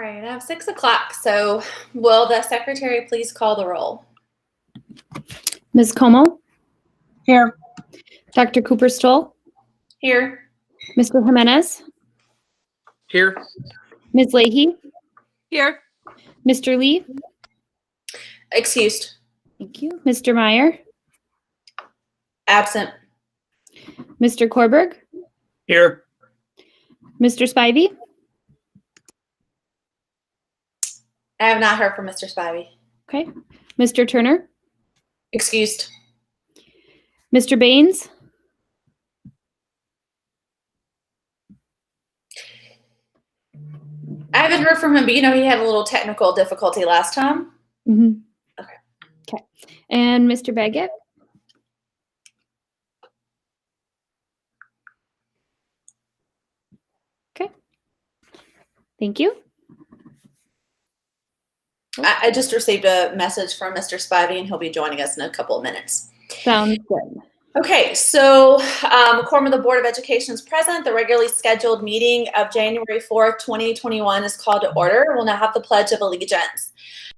right, I have 6 o'clock. So will the secretary please call the roll? Ms. Como, Here. Dr. Cooper Stoll, Here. Mr. Jimenez, Here. Ms. Leahy, Here. Mr. Lee, Excused. thank you, Mr. Meyer, Absent. Mr. Korberg, Here. Mr. Spivey, I have not heard from Mr. Spivey. okay, Mr. Turner, Excused. Mr. Baines, I haven't heard from him, but he had a little technical difficulty last time. Okay, and Mr. Baggett. Okay, thank you. I just received a message from Mr. Spivey, and he'll be joining us in a couple of minutes. Sounds good. Okay, so quorum of the Board of Education is present. The regularly scheduled meeting of January 4th, 2021 is called to order. We'll now have the Pledge of Allegiance.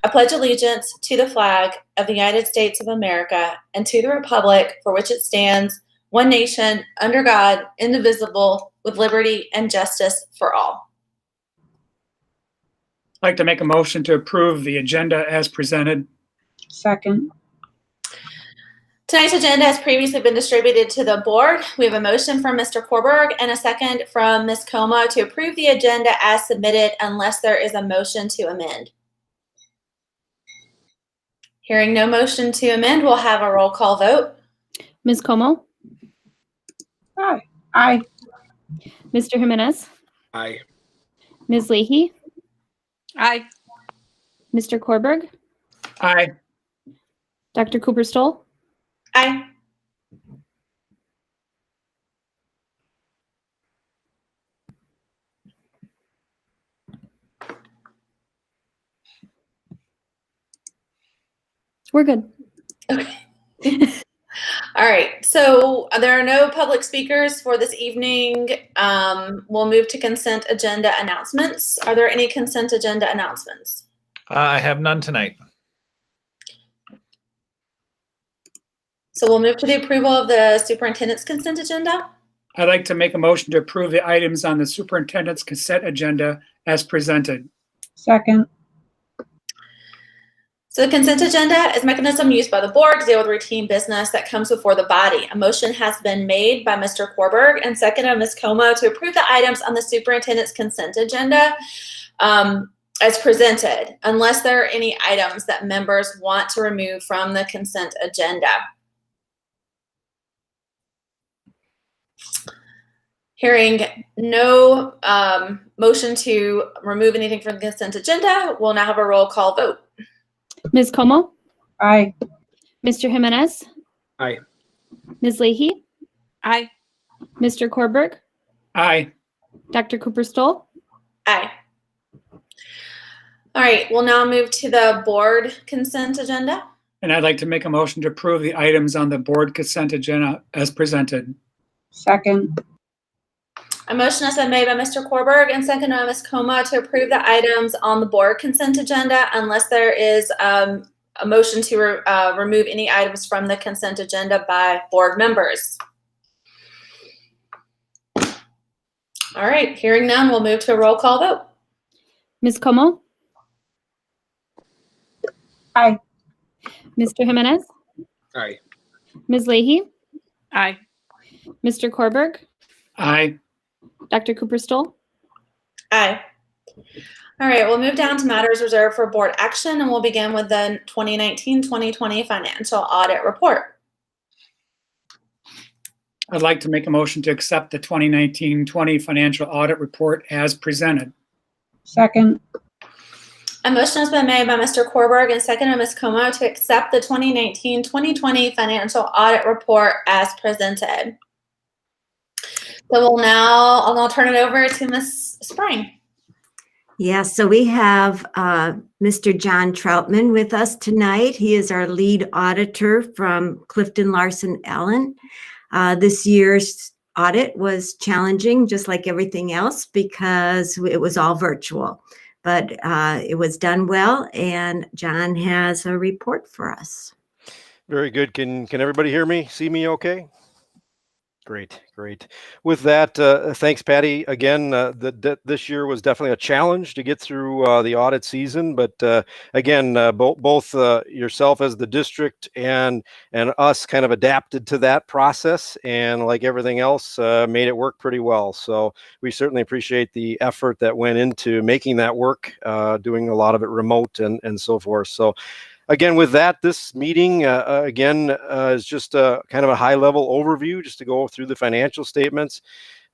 I pledge allegiance to the flag of the United States of America and to the republic for which it stands, one nation, under God, indivisible, with liberty and justice for all. I'd like to make a motion to approve the agenda as presented. Second. Tonight's agenda has previously been distributed to the board. We have a motion from Mr. Korberg and a second from Ms. Coma to approve the agenda as submitted unless there is a motion to amend. Hearing no motion to amend, we'll have a roll call vote. Ms. Como, Aye. Aye. Mr. Jimenez, Aye. Ms. Leahy, Aye. Mr. Korberg, Aye. Dr. Cooper Stoll, Aye. we're good. Okay. All right. So there are no public speakers for this evening. We'll move to consent agenda announcements. Are there any consent agenda announcements? I have none tonight. So we'll move to the approval of the superintendent's consent agenda. I'd like to make a motion to approve the items on the superintendent's consent agenda as presented. Second. So the consent agenda is a mechanism used by the board to deal with routine business that comes before the body. A motion has been made by Mr. Korberg and seconded by Ms. Como to approve the items on the superintendent's consent agenda as presented, unless there are any items that members want to remove from the consent agenda. Hearing no motion to remove anything from the consent agenda, we'll now have a roll call vote. Ms. Como, Aye. Mr. Jimenez, Aye. Ms. Leahy, Aye. Mr. Korberg, Aye. Dr. Cooper Stoll, Aye. All right, we'll now move to the board consent agenda. And I'd like to make a motion to approve the items on the board consent agenda as presented. Second. A motion has been made by Mr. Korberg and seconded by Ms. Coma to approve the items on the board consent agenda unless there is a motion to remove any items from the consent agenda by board members. All right, hearing none, we'll move to a roll call vote. Ms. Como, Aye. Mr. Jimenez, Aye. Ms. Leahy, Aye. Mr. Korberg, Aye. Dr. Cooper Stoll, Aye. All right, we'll move down to matters reserved for board action, and we'll begin with the 2019-2020 financial audit report. I'd like to make a motion to accept the 2019-20 financial audit report as presented. Second. A motion has been made by Mr. Korberg and seconded by Ms. Como to accept the 2019-2020 financial audit report as presented. So I'll now turn it over to Ms. Spring. Yes, so we have Mr. John Troutman with us tonight. He is our lead auditor from Clifton Larson Allen. This year's audit was challenging, just like everything else, because it was all virtual. but it was done well, and John has a report for us. Very good. Can everybody hear me, see me okay? Great. With that, thanks, Patty. Again, this year was definitely a challenge to get through the audit season, but again, both yourself as the district and us kind of adapted to that process, and like everything else, made it work pretty well. So we certainly appreciate the effort that went into making that work, doing a lot of it remote and so forth. So again, with that, this meeting, is just a kind of a high-level overview, just to go through the financial statements.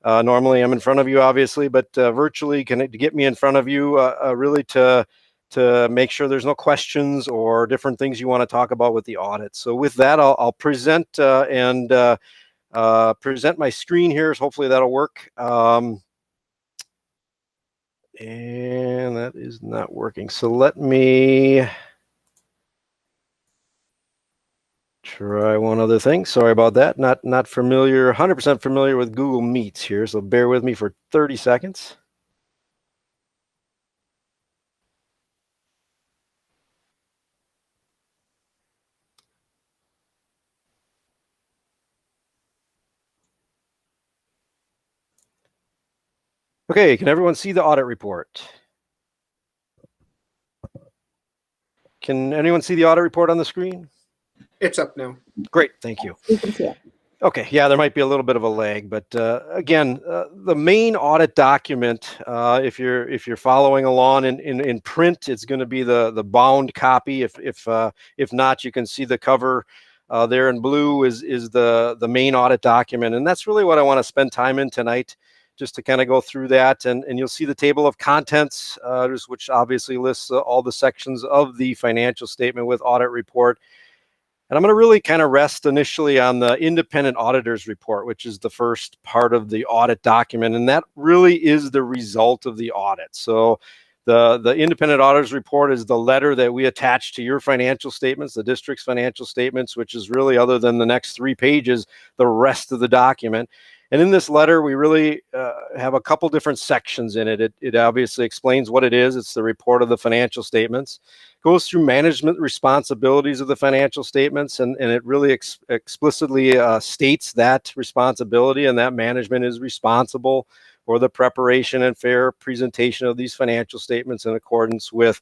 Normally, I'm in front of you, obviously, but virtually, to get me in front of you, really to make sure there's no questions or different things you want to talk about with the audit. So with that, I'll present and present my screen here. So hopefully that'll work. And that is not working. So let me try one other thing. Sorry about that. Not familiar, 100% familiar with Google Meets here, so bear with me for 30 seconds. Okay, can everyone see the audit report? Can anyone see the audit report on the screen? It's up now. Great, thank you. You can see it. Okay, yeah, there might be a little bit of a lag, but again, the main audit document, if you're following along in print, it's going to be the bound copy. If not, you can see the cover there in blue is the main audit document, and that's really what I want to spend time in tonight, just to kind of go through that, and you'll see the table of contents, which obviously lists all the sections of the financial statement with audit report. And I'm going to really kind of rest initially on the independent auditor's report, which is the first part of the audit document. And that really is the result of the audit. So the independent auditor's report is the letter that we attach to your financial statements, the district's financial statements, which is really, other than the next 3 pages, the rest of the document. And in this letter, we really have a couple different sections in it. It obviously explains what it is. It's the report of the financial statements. Goes through management responsibilities of the financial statements, and it really explicitly states that responsibility, and that management is responsible for the preparation and fair presentation of these financial statements in accordance with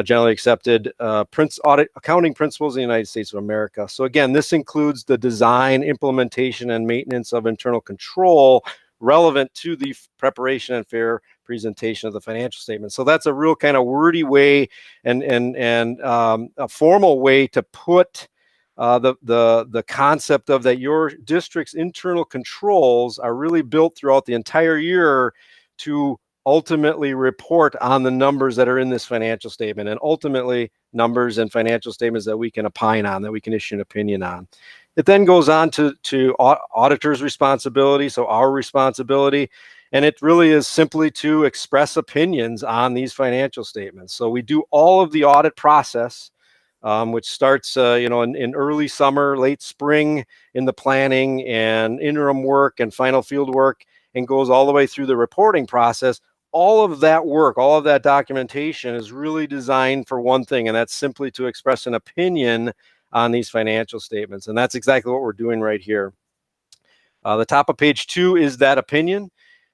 generally accepted audit accounting principles in the United States of America. So again, this includes the design, implementation, and maintenance of internal control relevant to the preparation and fair presentation of the financial statement. So that's a real kind of wordy way and a formal way to put the concept of that your district's internal controls are really built throughout the entire year to ultimately report on the numbers that are in this financial statement, and ultimately numbers and financial statements that we can opine on, that we can issue an opinion on. It then goes on to auditor's responsibility, so our responsibility, and it really is simply to express opinions on these financial statements. So we do all of the audit process, which starts in early summer, late spring in the planning and interim work and final field work, and goes all the way through the reporting process. All of that work, all of that documentation is really designed for one thing, and that's simply to express an opinion on these financial statements. And that's exactly what we're doing right here. The top of page 2 is that opinion.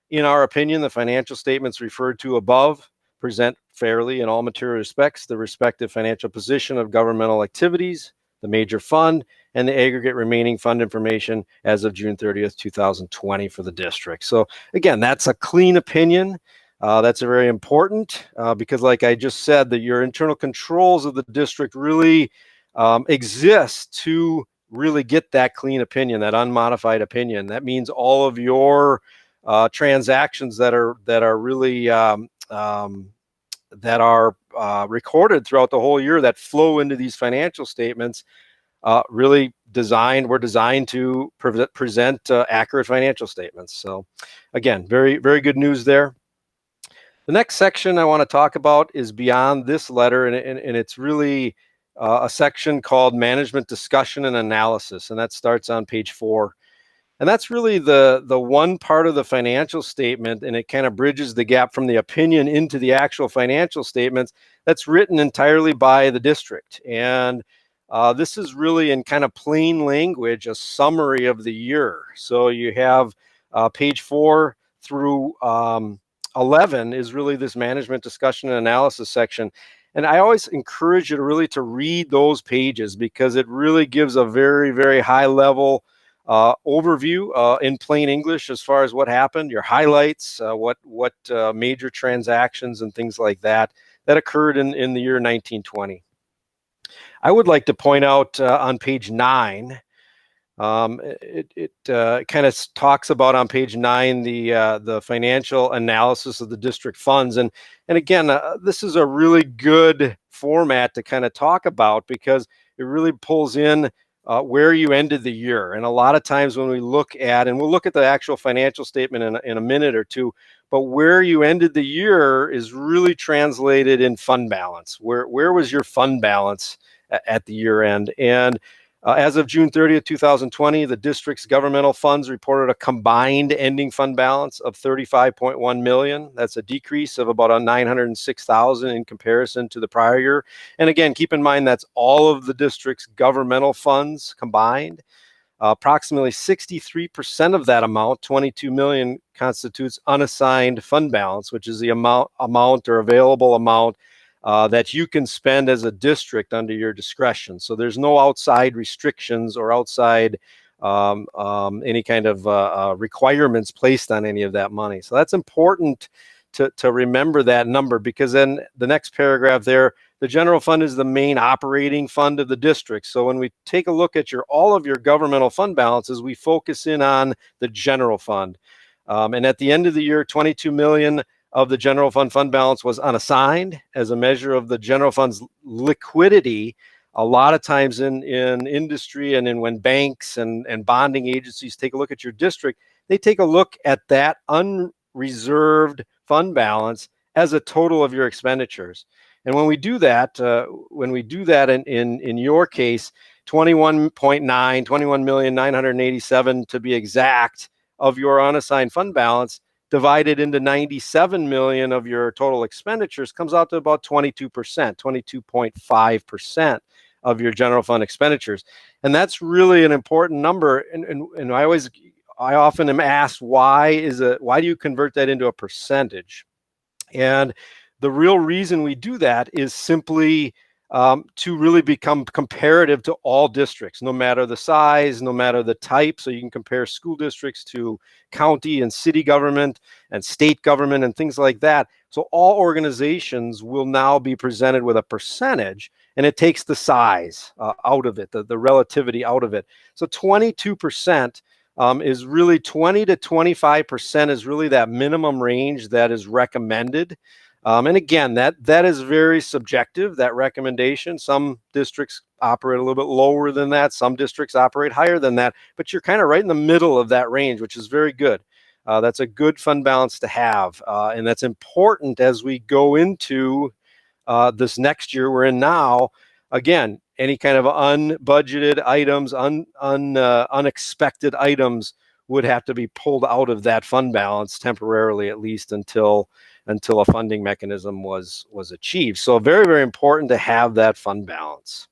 In our opinion, the financial statements referred to above present fairly in all material respects the respective financial position of governmental activities, the major fund, and the aggregate remaining fund information as of June 30th, 2020 for the district. So again, that's a clean opinion. That's a very important because, like I just said, that your internal controls of the district really exist to really get that clean opinion, that unmodified opinion. That means all of your transactions that are really recorded throughout the whole year that flow into these financial statements were designed to present accurate financial statements. So again, very, very good news there. The next section I want to talk about is beyond this letter, and it's really a section called Management Discussion and Analysis, and that starts on page 4. And that's really the one part of the financial statement, and it kind of bridges the gap from the opinion into the actual financial statements that's written entirely by the district. And this is really in kind of plain language, a summary of the year. So you have page 4 through 11 is really this management discussion and analysis section. And I always encourage you to really to read those pages, because it really gives a very, very high level overview in plain English as far as what happened, your highlights, what major transactions and things like that occurred in the year 1920. I would like to point out on page 9, it kind of talks about on page 9 the financial analysis of the district funds, and again, this is a really good format to kind of talk about, because it really pulls in where you ended the year. And a lot of times when we look at, and we'll look at the actual financial statement in a minute or two, but where you ended the year is really translated in fund balance. Where was your fund balance at the year end? And as of June 30th, 2020, the district's governmental funds reported a combined ending fund balance of $35.1 million. That's a decrease of about $906,000 in comparison to the prior year. And again, keep in mind that's all of the district's governmental funds combined. Approximately 63% of that amount, $22 million, constitutes unassigned fund balance, which is the amount or available amount that you can spend as a district under your discretion. So there's no outside restrictions or outside any kind of requirements placed on any of that money. So that's important to remember that number, because then the next paragraph there, the general fund is the main operating fund of the district. So when we take a look at all of your governmental fund balances, we focus in on the general fund. And at the end of the year, $22 million of the general fund balance was unassigned as a measure of the general fund's liquidity. A lot of times in industry and when banks and bonding agencies take a look at your district, they take a look at that unreserved fund balance as a total of your expenditures. And when we do that, in your case, 21,987,000 to be exact of your unassigned fund balance divided into 97 million of your total expenditures comes out to about 22%, 22.5% of your general fund expenditures. And that's really an important number. And I often am asked, why do you convert that into a percentage? And the real reason we do that is simply to really become comparative to all districts, no matter the size, no matter the type. So you can compare school districts to county and city government and state government and things like that. So all organizations will now be presented with a percentage, and it takes the size out of it, the relativity out of it. So 22% is really 20 to 25% is really that minimum range that is recommended. And again, that is very subjective, that recommendation. Some districts operate a little bit lower than that. Some districts operate higher than that, but you're kind of right in the middle of that range, which is very good. That's a good fund balance to have. And that's important as we go into this next year we're in now. Again, any kind of unbudgeted items, unexpected items would have to be pulled out of that fund balance temporarily, at least until a funding mechanism was achieved. So very, very important to have that fund balance.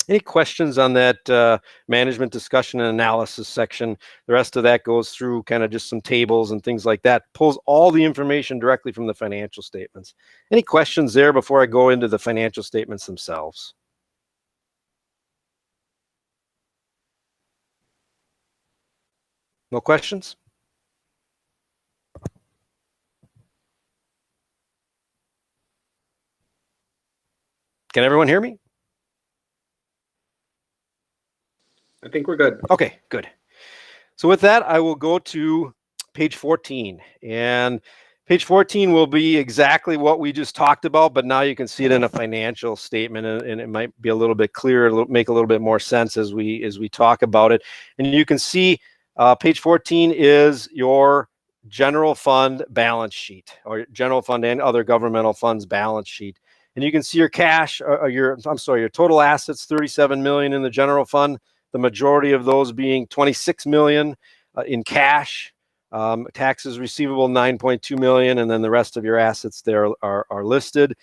Any questions on that management discussion and analysis section? The rest of that goes through kind of just some tables and things like that, pulls all the information directly from the financial statements. Any questions there before I go into the financial statements themselves? No questions? Can everyone hear me? I think we're good. Okay, good. So with that, I will go to page 14. And page 14 will be exactly what we just talked about, but now you can see it in a financial statement, and it might be a little bit clearer, make a little bit more sense as we talk about it. And you can see page 14 is your general fund balance sheet, or general fund and other governmental funds balance sheet. And you can see your cash, your total assets, 37 million in the general fund. The majority of those being 26 million in cash. Taxes receivable, 9.2 million, and then the rest of your assets there are listed.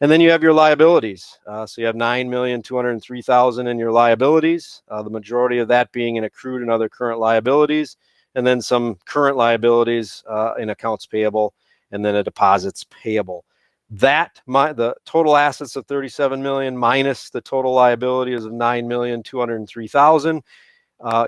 And then you have your liabilities. So you have 9,203,000 in your liabilities, the majority of that being in accrued and other current liabilities, and then some current liabilities in accounts payable, and then a deposits payable. The total assets of 37 million minus the total liabilities of 9,203,000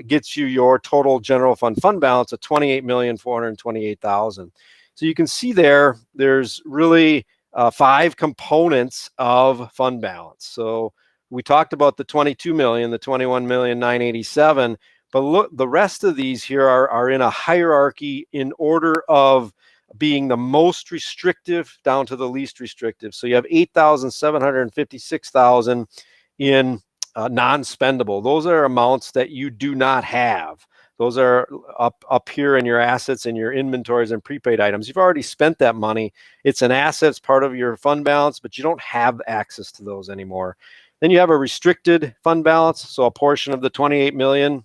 gets you your total general fund balance of 28,428,000. So you can see there's really 5 components of fund balance. So we talked about the 22 million, the 21,987,000, but look, the rest of these here are in a hierarchy in order of being the most restrictive down to the least restrictive. So you have 8,756,000 in non-spendable. Those are amounts that you do not have. Those are up here in your assets and your inventories and prepaid items. You've already spent that money. It's an asset, it's part of your fund balance, but you don't have access to those anymore. Then you have a restricted fund balance. So a portion of the 28 million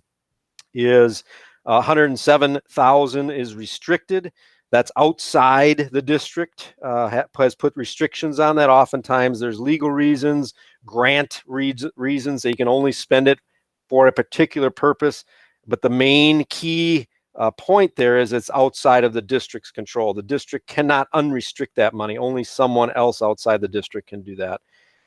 is 107,000 is restricted. That's outside the district, has put restrictions on that. Oftentimes there's legal reasons, grant reasons that you can only spend it for a particular purpose. But the main key point there is it's outside of the district's control. The district cannot unrestrict that money. Only someone else outside the district can do that.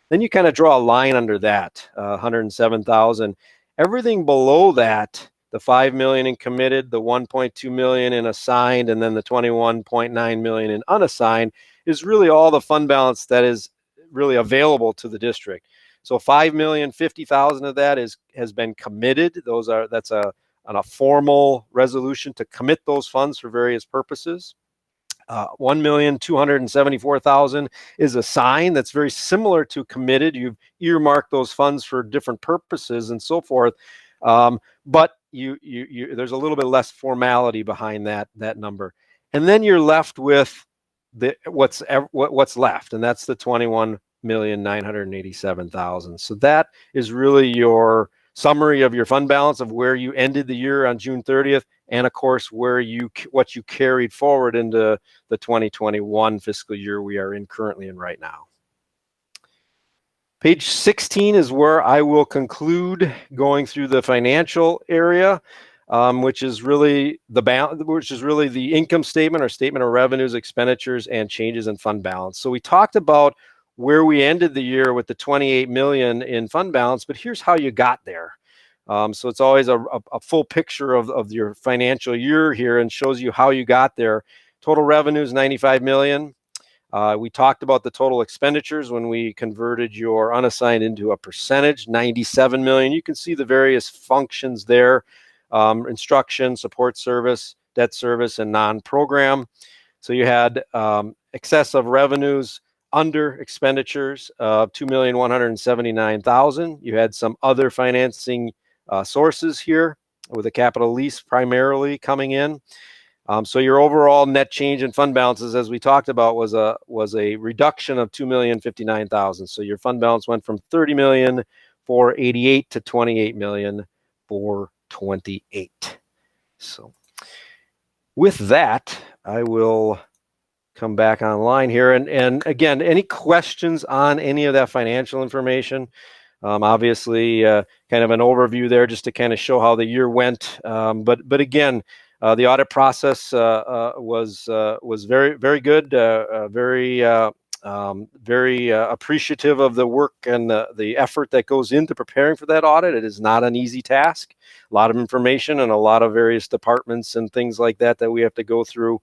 Then you kind of draw a line under that, 107,000. Everything below that, the 5 million in committed, the 1.2 million in assigned, and then the 21.9 million in unassigned is really all the fund balance that is really available to the district. So 5,050,000 of that has been committed. That's a formal resolution to commit those funds for various purposes. 1,274,000 is assigned. That's very similar to committed. You've earmarked those funds for different purposes and so forth. But there's a little bit less formality behind that number, and then you're left with what's left, and that's the 21,987,000. So that is really your summary of your fund balance of where you ended the year on June 30th, and of course what you carried forward into the 2021 fiscal year we are currently in right now. Page 16 is where I will conclude going through the financial area, which is really the income statement or statement of revenues, expenditures, and changes in fund balance. So we talked about where we ended the year with the 28 million in fund balance, but here's how you got there. So it's always a full picture of your financial year here and shows you how you got there. Total revenues, 95 million. We talked about the total expenditures when we converted your unassigned into a percentage, 97 million. You can see the various functions there, instruction, support service, debt service, and non-program. So you had excess of revenues under expenditures of 2,179,000. You had some other financing sources here with a capital lease primarily coming in. So your overall net change in fund balances, as we talked about, was a reduction of 2,059,000. So your fund balance went from 30,488,000 to 28,428,000. So with that, I will come back online here. And again, any questions on any of that financial information? Obviously, kind of an overview there just to kind of show how the year went. But again, the audit process was very, very good, very appreciative of the work and the effort that goes into preparing for that audit. It is not an easy task. A lot of information and a lot of various departments and things like that we have to go through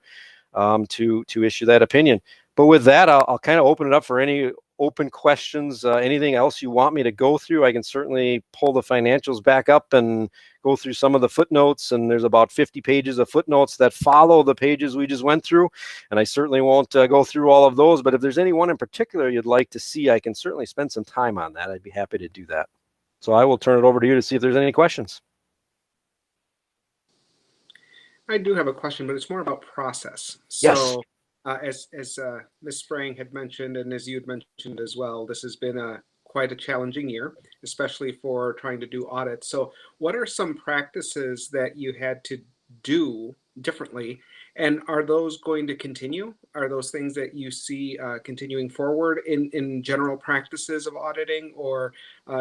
to issue that opinion. But with that, I'll kind of open it up for any open questions. Anything else you want me to go through? I can certainly pull the financials back up and go through some of the footnotes, and there's about 50 pages of footnotes that follow the pages we just went through, and I certainly won't go through all of those, but if there's any one in particular you'd like to see, I can certainly spend some time on that. I'd be happy to do that. So I will turn it over to you to see if there's any questions. I do have a question, but it's more about process. Yes. So as Ms. Sprang had mentioned, and as you had mentioned as well, this has been quite a challenging year, especially for trying to do audits. So what are some practices that you had to do differently? And are those going to continue? Are those things that you see continuing forward in general practices of auditing, or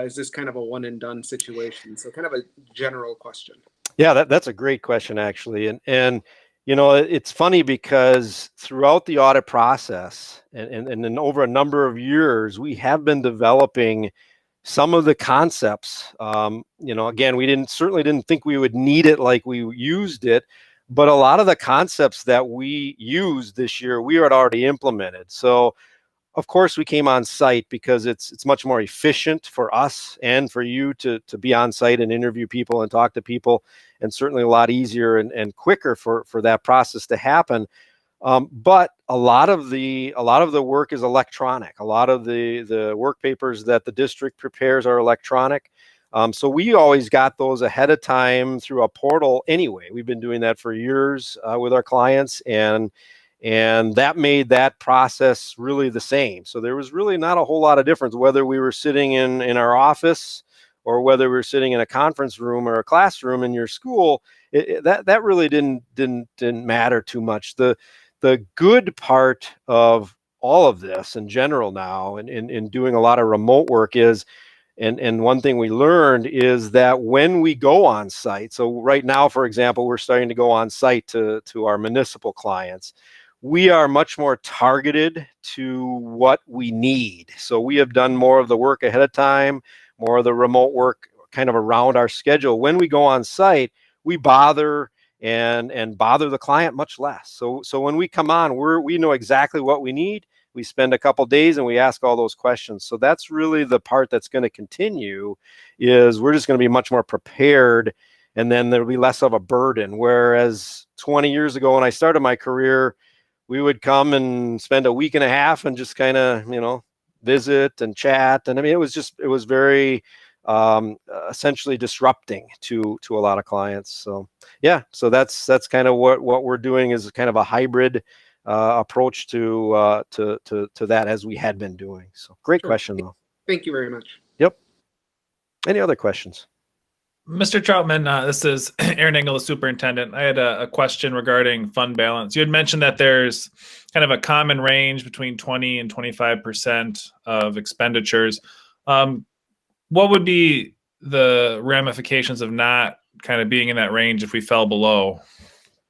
is this kind of a one and done situation? So kind of a general question. Yeah, that's a great question, actually. And you know, it's funny because throughout the audit process and then over a number of years, we have been developing some of the concepts. You know, again, we certainly didn't think we would need it like we used it, but a lot of the concepts that we used this year, we had already implemented. So of course we came on site because it's much more efficient for us and for you to be on site and interview people and talk to people, and certainly a lot easier and quicker for that process to happen. But a lot of the work is electronic. A lot of the work papers that the district prepares are electronic. So we always got those ahead of time through a portal anyway. We've been doing that for years with our clients, and that made that process really the same. So there was really not a whole lot of difference whether we were sitting in our office or whether we were sitting in a conference room or a classroom in your school. That really didn't matter too much. The good part of all of this in general now, and in doing a lot of remote work is, and one thing we learned is that when we go on site, so right now, for example, we're starting to go on site to our municipal clients, we are much more targeted to what we need. So we have done more of the work ahead of time, more of the remote work kind of around our schedule. When we go on site, we bother and bother the client much less. So when we come on, we know exactly what we need. We spend a couple days and we ask all those questions. So that's really the part that's going to continue, is we're just going to be much more prepared, and then there'll be less of a burden. Whereas 20 years ago when I started my career, we would come and spend a week and a half and just kind of, you know, visit and chat. And I mean, it was very essentially disrupting to a lot of clients. So yeah, so that's kind of what we're doing, is kind of a hybrid approach to that, as we had been doing. So great question though. Thank you very much. Yep. Any other questions? Mr. Troutman, this is Aaron Engel, the superintendent. I had a question regarding fund balance. You had mentioned that there's kind of a common range between 20 and 25% of expenditures. What would be the ramifications of not kind of being in that range if we fell below?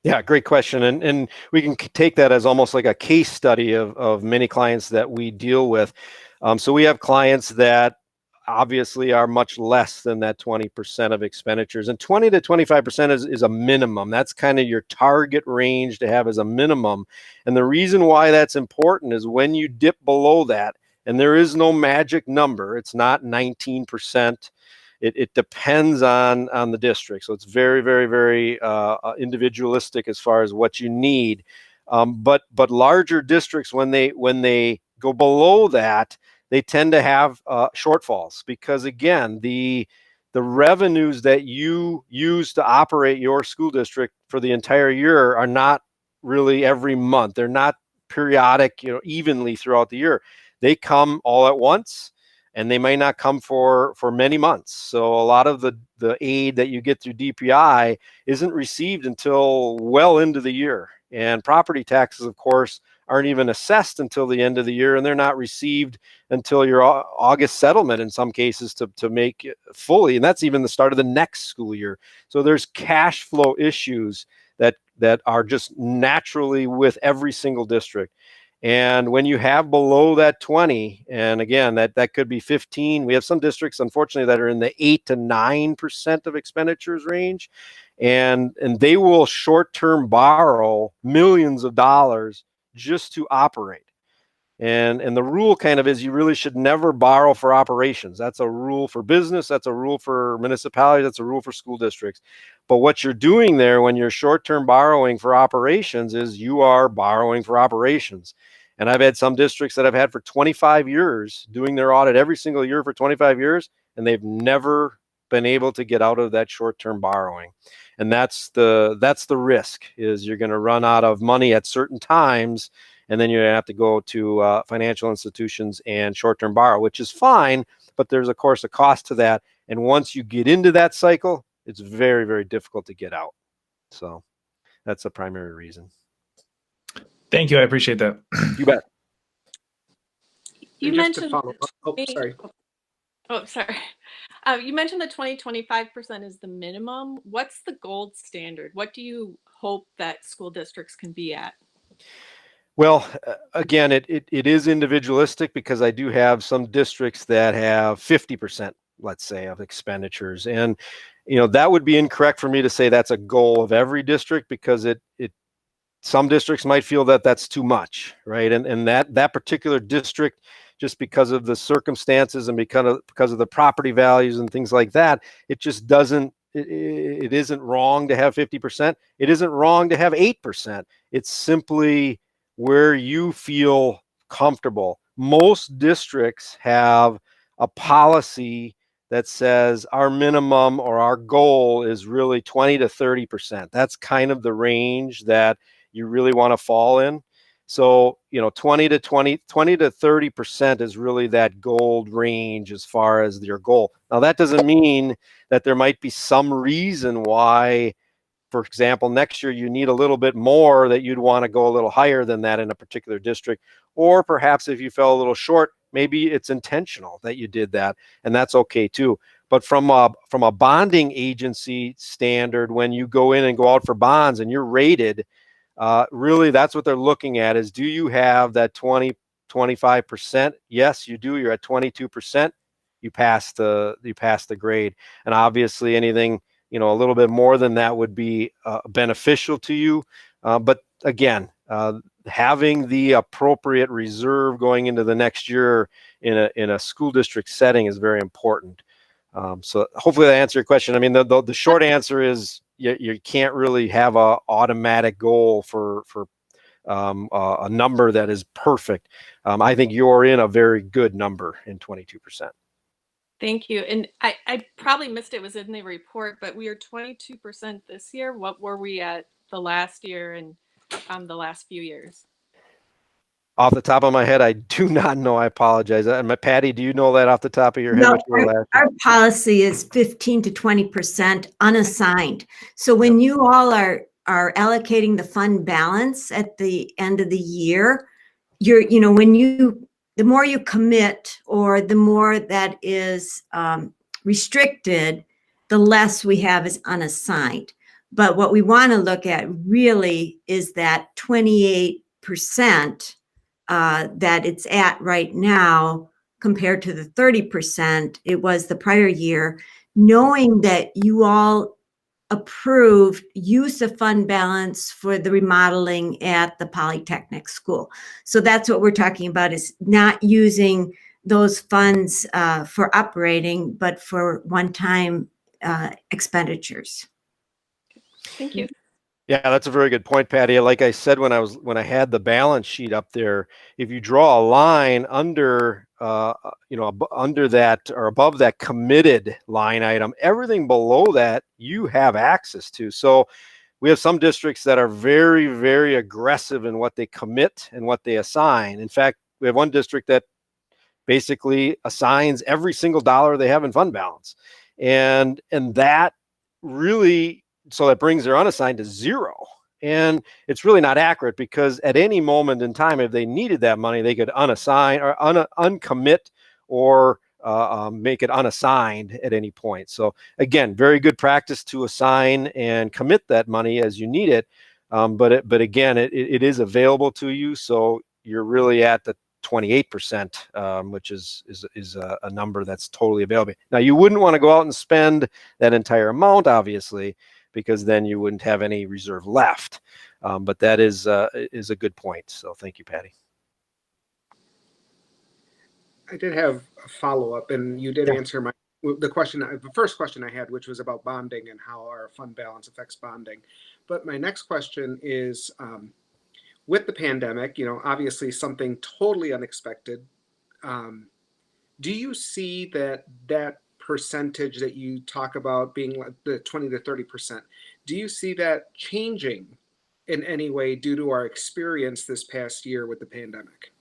Yeah, great question. And we can take that as almost like a case study of many clients that we deal with. So we have clients that obviously are much less than that 20% of expenditures, and 20 to 25% is a minimum. That's kind of your target range to have as a minimum. And the reason why that's important is when you dip below that, and there is no magic number, it's not 19%. It depends on the district. So it's very, very, very individualistic as far as what you need. But larger districts, when they go below that, they tend to have shortfalls, because again, the revenues that you use to operate your school district for the entire year are not really every month. They're not periodic, you know, evenly throughout the year. They come all at once, and they may not come for many months. So a lot of the aid that you get through DPI isn't received until well into the year. And property taxes, of course, aren't even assessed until the end of the year, and they're not received until your August settlement in some cases to make it fully. And that's even the start of the next school year. So there's cash flow issues that are just naturally with every single district. And when you have below that 20, and again, that could be 15, we have some districts, unfortunately, that are in the 8 to 9% of expenditures range. And they will short-term borrow millions of dollars just to operate. And the rule kind of is you really should never borrow for operations. That's a rule for business. That's a rule for municipalities. That's a rule for school districts. But what you're doing there when you're short-term borrowing for operations is you are borrowing for operations. And I've had some districts that I've had for 25 years doing their audit every single year for 25 years, and they've never been able to get out of that short-term borrowing. And that's the risk, is you're going to run out of money at certain times, and then you have to go to financial institutions and short-term borrow, which is fine, but there's of course a cost to that. And once you get into that cycle, it's very, very difficult to get out. So That's the primary reason. Thank you. I appreciate that. You bet. And You just to mentioned. follow up, oh, sorry. Oh, sorry. You mentioned the 25% is the minimum. What's the gold standard? What do you hope that school districts can be at? Well, again, it is individualistic because I do have some districts that have 50%, let's say, of expenditures. And, that would be incorrect for me to say that's a goal of every district, because some districts might feel that that's too much, right? And that particular district, just because of the circumstances and because of the property values and things like that, it just doesn't, it isn't wrong to have 50%. It isn't wrong to have 8%. It's simply where you feel comfortable. Most districts have a policy that says our minimum or our goal is really 20 to 30%. That's kind of the range that you really want to fall in. So, 20 to 30% is really that gold range as far as your goal. Now, that doesn't mean that there might be some reason why, for example, next year you need a little bit more, that you'd want to go a little higher than that in a particular district. Or perhaps if you fell a little short, maybe it's intentional that you did that, and that's okay too. But from a bonding agency standard, when you go in and go out for bonds and you're rated, really that's what they're looking at is, do you have that 25%? Yes, you do. You're at 22%. You pass the grade. And obviously anything, a little bit more than that would be beneficial to you. But again, having the appropriate reserve going into the next year in a school district setting is very important. So hopefully that answered your question. I mean, the short answer is you can't really have a automatic goal for a number that is perfect. I think you're in a very good number in 22%. Thank you. And I probably missed it was in the report, but we are 22% this year. What were we at the last year and the last few years? Off the top of my head, I do not know. I apologize. Patty, do you know that off the top of your head? No, our policy is 15 to 20% unassigned. So when you all are allocating the fund balance at the end of the year, the more you commit or the more that is restricted, the less we have is unassigned. But what we want to look at really is that 28% that it's at right now compared to the 30% it was the prior year, knowing that you all approved use of fund balance for the remodeling at the Polytechnic School. So that's what we're talking about, is not using those funds for operating, but for one-time expenditures. Thank you. Yeah, that's a very good point, Patty. Like I said, when I had the balance sheet up there, if you draw a line under under that or above that committed line item, everything below that you have access to. So we have some districts that are very, very aggressive in what they commit and what they assign. In fact, we have one district that basically assigns every single dollar they have in fund balance, and that really, so that brings their unassigned to zero. And it's really not accurate, because at any moment in time, if they needed that money, they could unassign or uncommit or make it unassigned at any point. So again, very good practice to assign and commit that money as you need it. But again, it is available to you. So you're really at the 28%, which is a number that's totally available. Now, you wouldn't want to go out and spend that entire amount, obviously, because then you wouldn't have any reserve left. But that is a good point. So thank you, Patty. I did have a follow-up, and you did answer the first question I had, which was about bonding and how our fund balance affects bonding. But my next question is, with the pandemic, obviously something totally unexpected. Do you see that percentage that you talk about being like the 20 to 30%, do you see that changing in any way due to our experience this past year with the pandemic?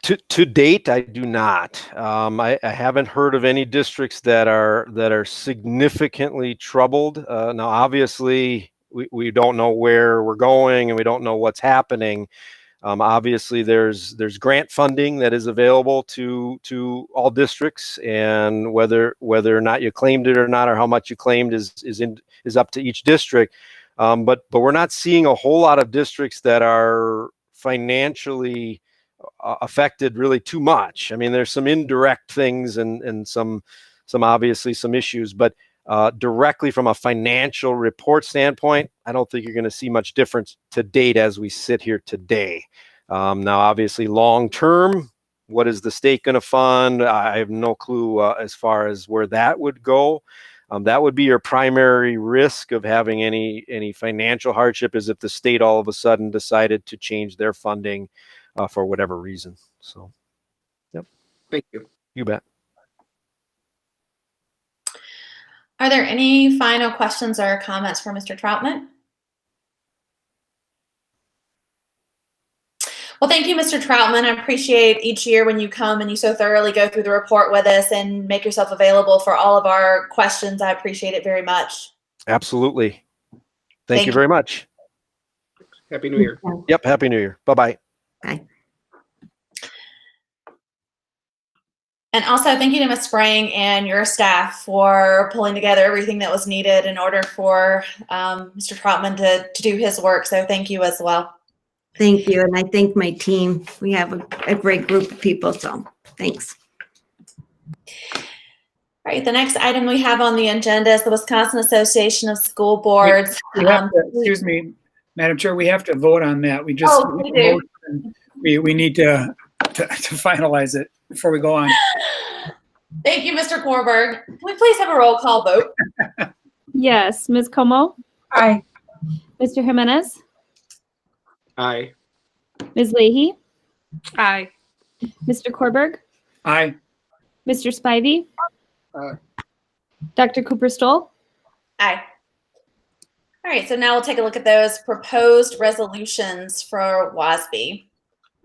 To date, I do not. I haven't heard of any districts that are significantly troubled. Now, obviously, we don't know where we're going and we don't know what's happening. Obviously, there's grant funding that is available to all districts, and whether or not you claimed it or not, or how much you claimed is up to each district. But we're not seeing a whole lot of districts that are financially affected really too much. I mean, there's some indirect things and some obviously some issues, but directly from a financial report standpoint, I don't think you're going to see much difference to date as we sit here today. Now, obviously, long term, what is the state going to fund? I have no clue as far as where that would go. That would be your primary risk of having any financial hardship, is if the state all of a sudden decided to change their funding for whatever reason. So, yep. Thank you. You bet. Are there any final questions or comments for Mr. Troutman? Well, thank you, Mr. Troutman. I appreciate each year when you come and you so thoroughly go through the report with us and make yourself available for all of our questions. I appreciate it very much. Absolutely. Thank you very much. Happy New Year. Yep. Happy New Year. Bye-bye. Bye. And also thank you to Ms. Sprang and your staff for pulling together everything that was needed in order for Mr. Troutman to do his work. So thank you as well. Thank you. And I thank my team. We have a great group of people. So thanks. All right. The next item we have on the agenda is the Wisconsin Association of School Boards. Excuse me, Madam Chair, we have to vote on that. We just we do. We need to finalize it before we go on. Thank you, Mr. Korberg. Can we please have a roll call vote? Yes. Ms. Como? Aye. Mr. Jimenez? Aye. Ms. Leahy? Aye. Mr. Korberg? Aye. Mr. Spivey? Aye. Dr. Cooper Stoll? Aye. All right, so now we'll take a look at those proposed resolutions for WASB.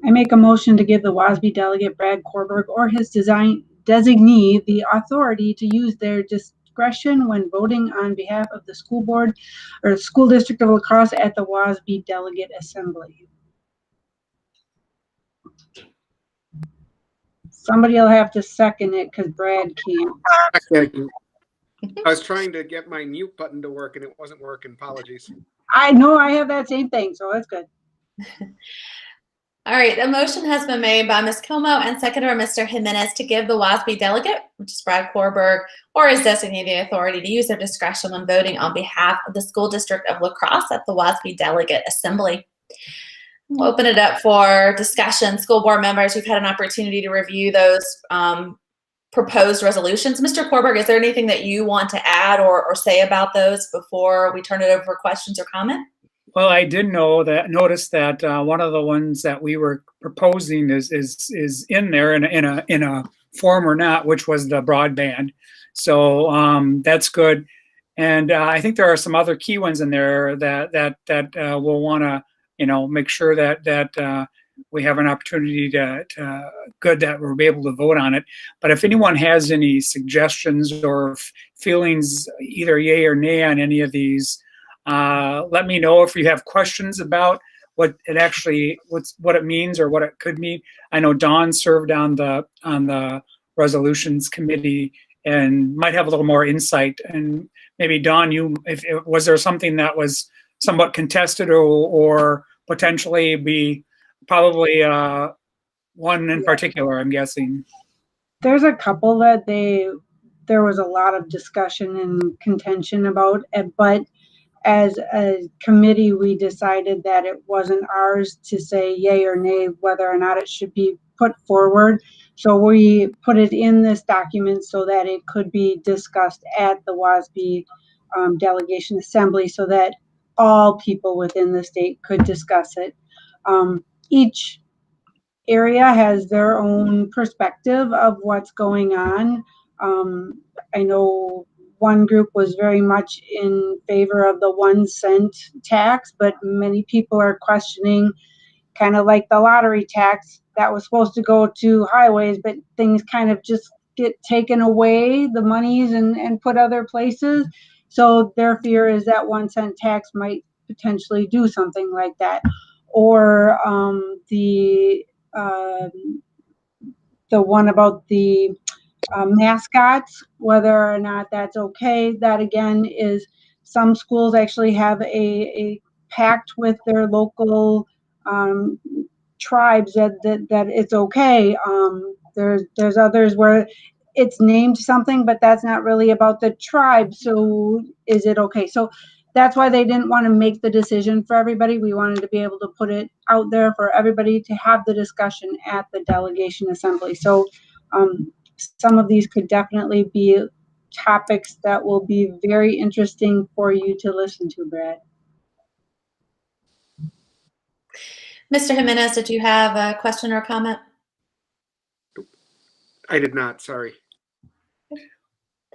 I make a motion to give the WASB delegate Brad Korberg or his designee the authority to use their discretion when voting on behalf of the school board or school district of La Crosse at the WASB delegate assembly. Somebody will have to second it because Brad can't. I was trying to get my mute button to work and it wasn't working. Apologies. I know I have that same thing, so that's good. All right, a motion has been made by Ms. Como and seconded by Mr. Jimenez to give the WASB delegate, which is Brad Korberg, or his designee, the authority to use their discretion when voting on behalf of the school district of La Crosse at the WASB delegate assembly. We'll open it up for discussion. School board members, we've had an opportunity to review those proposed resolutions. Mr. Korberg, is there anything that you want to add or say about those before we turn it over for questions or comment? Well, I did notice that one of the ones that we were proposing is in there in a form or not, which was the broadband. So that's good. And I think there are some other key ones in there that we'll want to make sure that we have an opportunity that we'll be able to vote on it. But if anyone has any suggestions or feelings, either yay or nay on any of these, let me know. If you have questions about what it means or what it could mean. I know Dawn served on the resolutions committee and might have a little more insight. And maybe Dawn, was there something that was somewhat contested or potentially be probably one in particular, I'm guessing? There's a couple that there was a lot of discussion and contention about, but as a committee, we decided that it wasn't ours to say yay or nay whether or not it should be put forward. So we put it in this document so that it could be discussed at the WASB delegation assembly so that all people within the state could discuss it. Each area has their own perspective of what's going on. I know one group was very much in favor of the 1 cent tax, but many people are questioning, kind of like the lottery tax that was supposed to go to highways, but things kind of just get taken away, the monies, and put other places. So their fear is that 1 cent tax might potentially do something like that. Or the one about the mascots, whether or not that's okay. That again is, some schools actually have a pact with their local tribes that it's okay. There's others where it's named something, but that's not really about the tribe. So is it okay? So that's why they didn't want to make the decision for everybody. We wanted to be able to put it out there for everybody to have the discussion at the delegation assembly. So some of these could definitely be topics that will be very interesting for you to listen to, Brad. Mr. Jimenez, did you have a question or comment? I did not, sorry.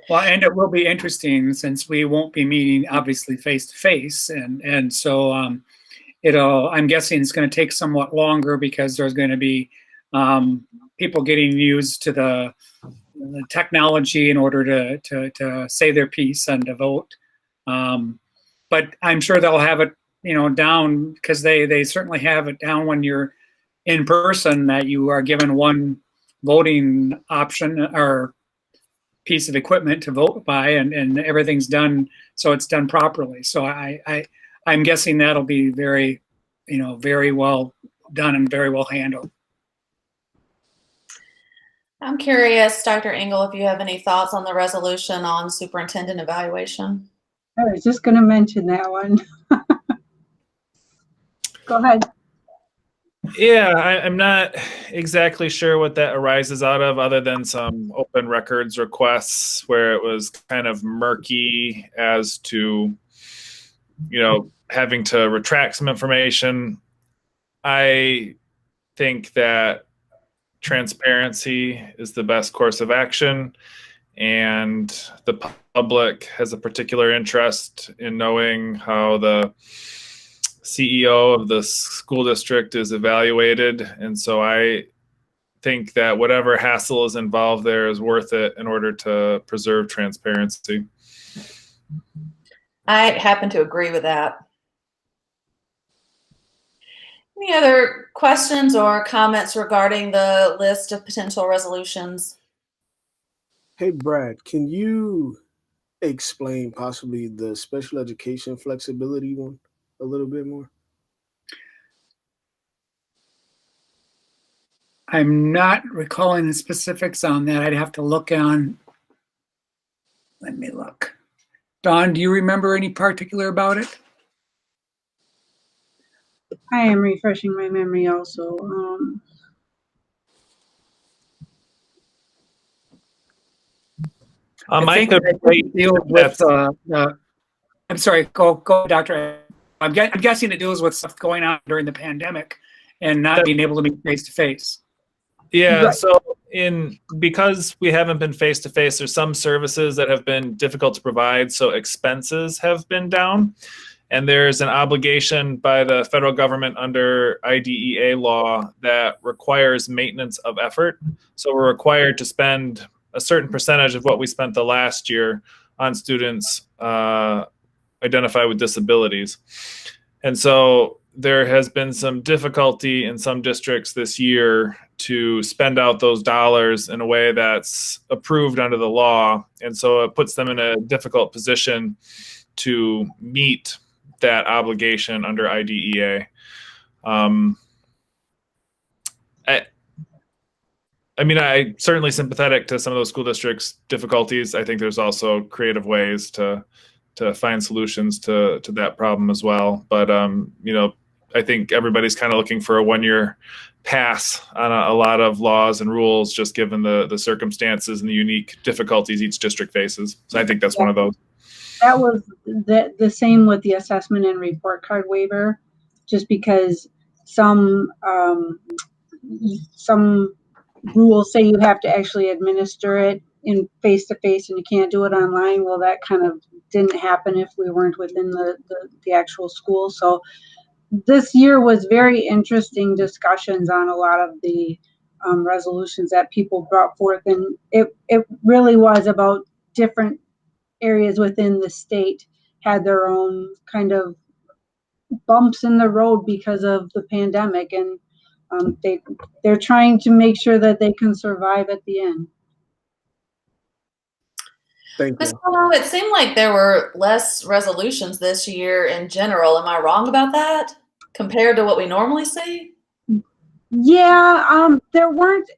Well, and it will be interesting since we won't be meeting obviously face to face, and so I'm guessing it's going to take somewhat longer because there's going to be people getting used to the technology in order to say their piece and to vote. But I'm sure they'll have it, down, because they certainly have it down when you're in person, that you are given one voting option or piece of equipment to vote by, and everything's done, so it's done properly. So I'm guessing that'll be very, very well done and very well handled. I'm curious, Dr. Engel, if you have any thoughts on the resolution on superintendent evaluation. I was just going to mention that one. Go ahead. Yeah, I'm not exactly sure what that arises out of, other than some open records requests where it was kind of murky as to, having to retract some information. I think that transparency is the best course of action, and the public has a particular interest in knowing how the CEO of the school district is evaluated. And so I think that whatever hassle is involved there is worth it in order to preserve transparency. I happen to agree with that. Any other questions or comments regarding the list of potential resolutions? Hey, Brad, can you explain possibly the special education flexibility one a little bit more? I'm not recalling the specifics on that. I'd have to look on. Let me look. Dawn, do you remember any particular about it? I am refreshing my memory also. I could deal with. I'm sorry. Go, Doctor. I'm guessing it deals with stuff going on during the pandemic and not being able to meet face to face. Yeah. Right. So because we haven't been face to face, there's some services that have been difficult to provide. So expenses have been down, and there's an obligation by the federal government under IDEA law that requires maintenance of effort. So we're required to spend a certain percentage of what we spent the last year on students identified with disabilities. And so there has been some difficulty in some districts this year to spend out those dollars in a way that's approved under the law. And so it puts them in a difficult position to meet that obligation under IDEA. I'm certainly sympathetic to some of those school districts' difficulties. I think there's also creative ways to find solutions to that problem as well. But I think everybody's kind of looking for a one-year pass on a lot of laws and rules, just given the circumstances and the unique difficulties each district faces. So I think that's one of those. That was the same with the assessment and report card waiver, just because some rules say you have to actually administer it in face to face and you can't do it online. Well, that kind of didn't happen if we weren't within the actual school. So this year was very interesting discussions on a lot of the resolutions that people brought forth, and it really was about different areas within the state had their own kind of bumps in the road because of the pandemic, and they're trying to make sure that they can survive at the end. Thank Ms. you. Polo, it seemed like there were less resolutions this year in general. Am I wrong about that compared to what we normally see? Yeah, there weren't,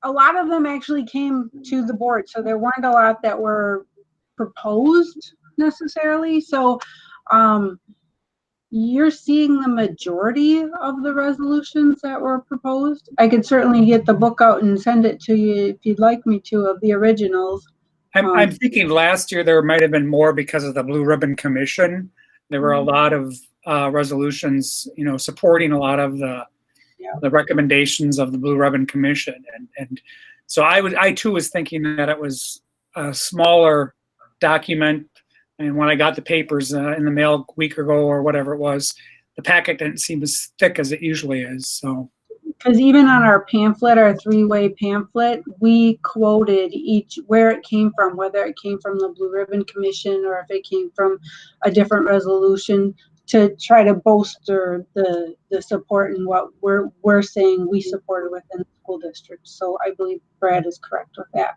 a lot of them actually came to the board, so there weren't a lot that were proposed necessarily. So you're seeing the majority of the resolutions that were proposed. I could certainly get the book out and send it to you if you'd like me to, of the originals. I'm thinking last year there might have been more because of the Blue Ribbon Commission. There were a lot of resolutions, supporting a lot of the recommendations of the Blue Ribbon Commission, and so I too was thinking that it was a smaller document. And when I got the papers in the mail a week ago or whatever it was, the packet didn't seem as thick as it usually is. So, because even on our pamphlet, our three-way pamphlet, we quoted each where it came from, whether it came from the Blue Ribbon Commission or if it came from a different resolution, to try to bolster the support and what we're saying we supported within the school district. So I believe Brad is correct with that.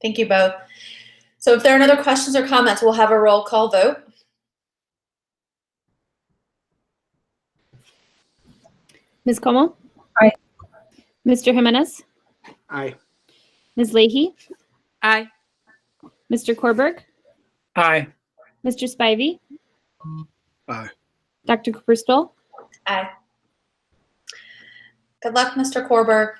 Thank you both. So if there are no other questions or comments, we'll have a roll call vote. Ms. Como? Aye. Mr. Jimenez? Aye. Ms. Leahy? Aye. Mr. Korberg? aye. Mr. Spivey? Aye. Dr. Cooper Stoll? Aye. Good luck, Mr. Korberg.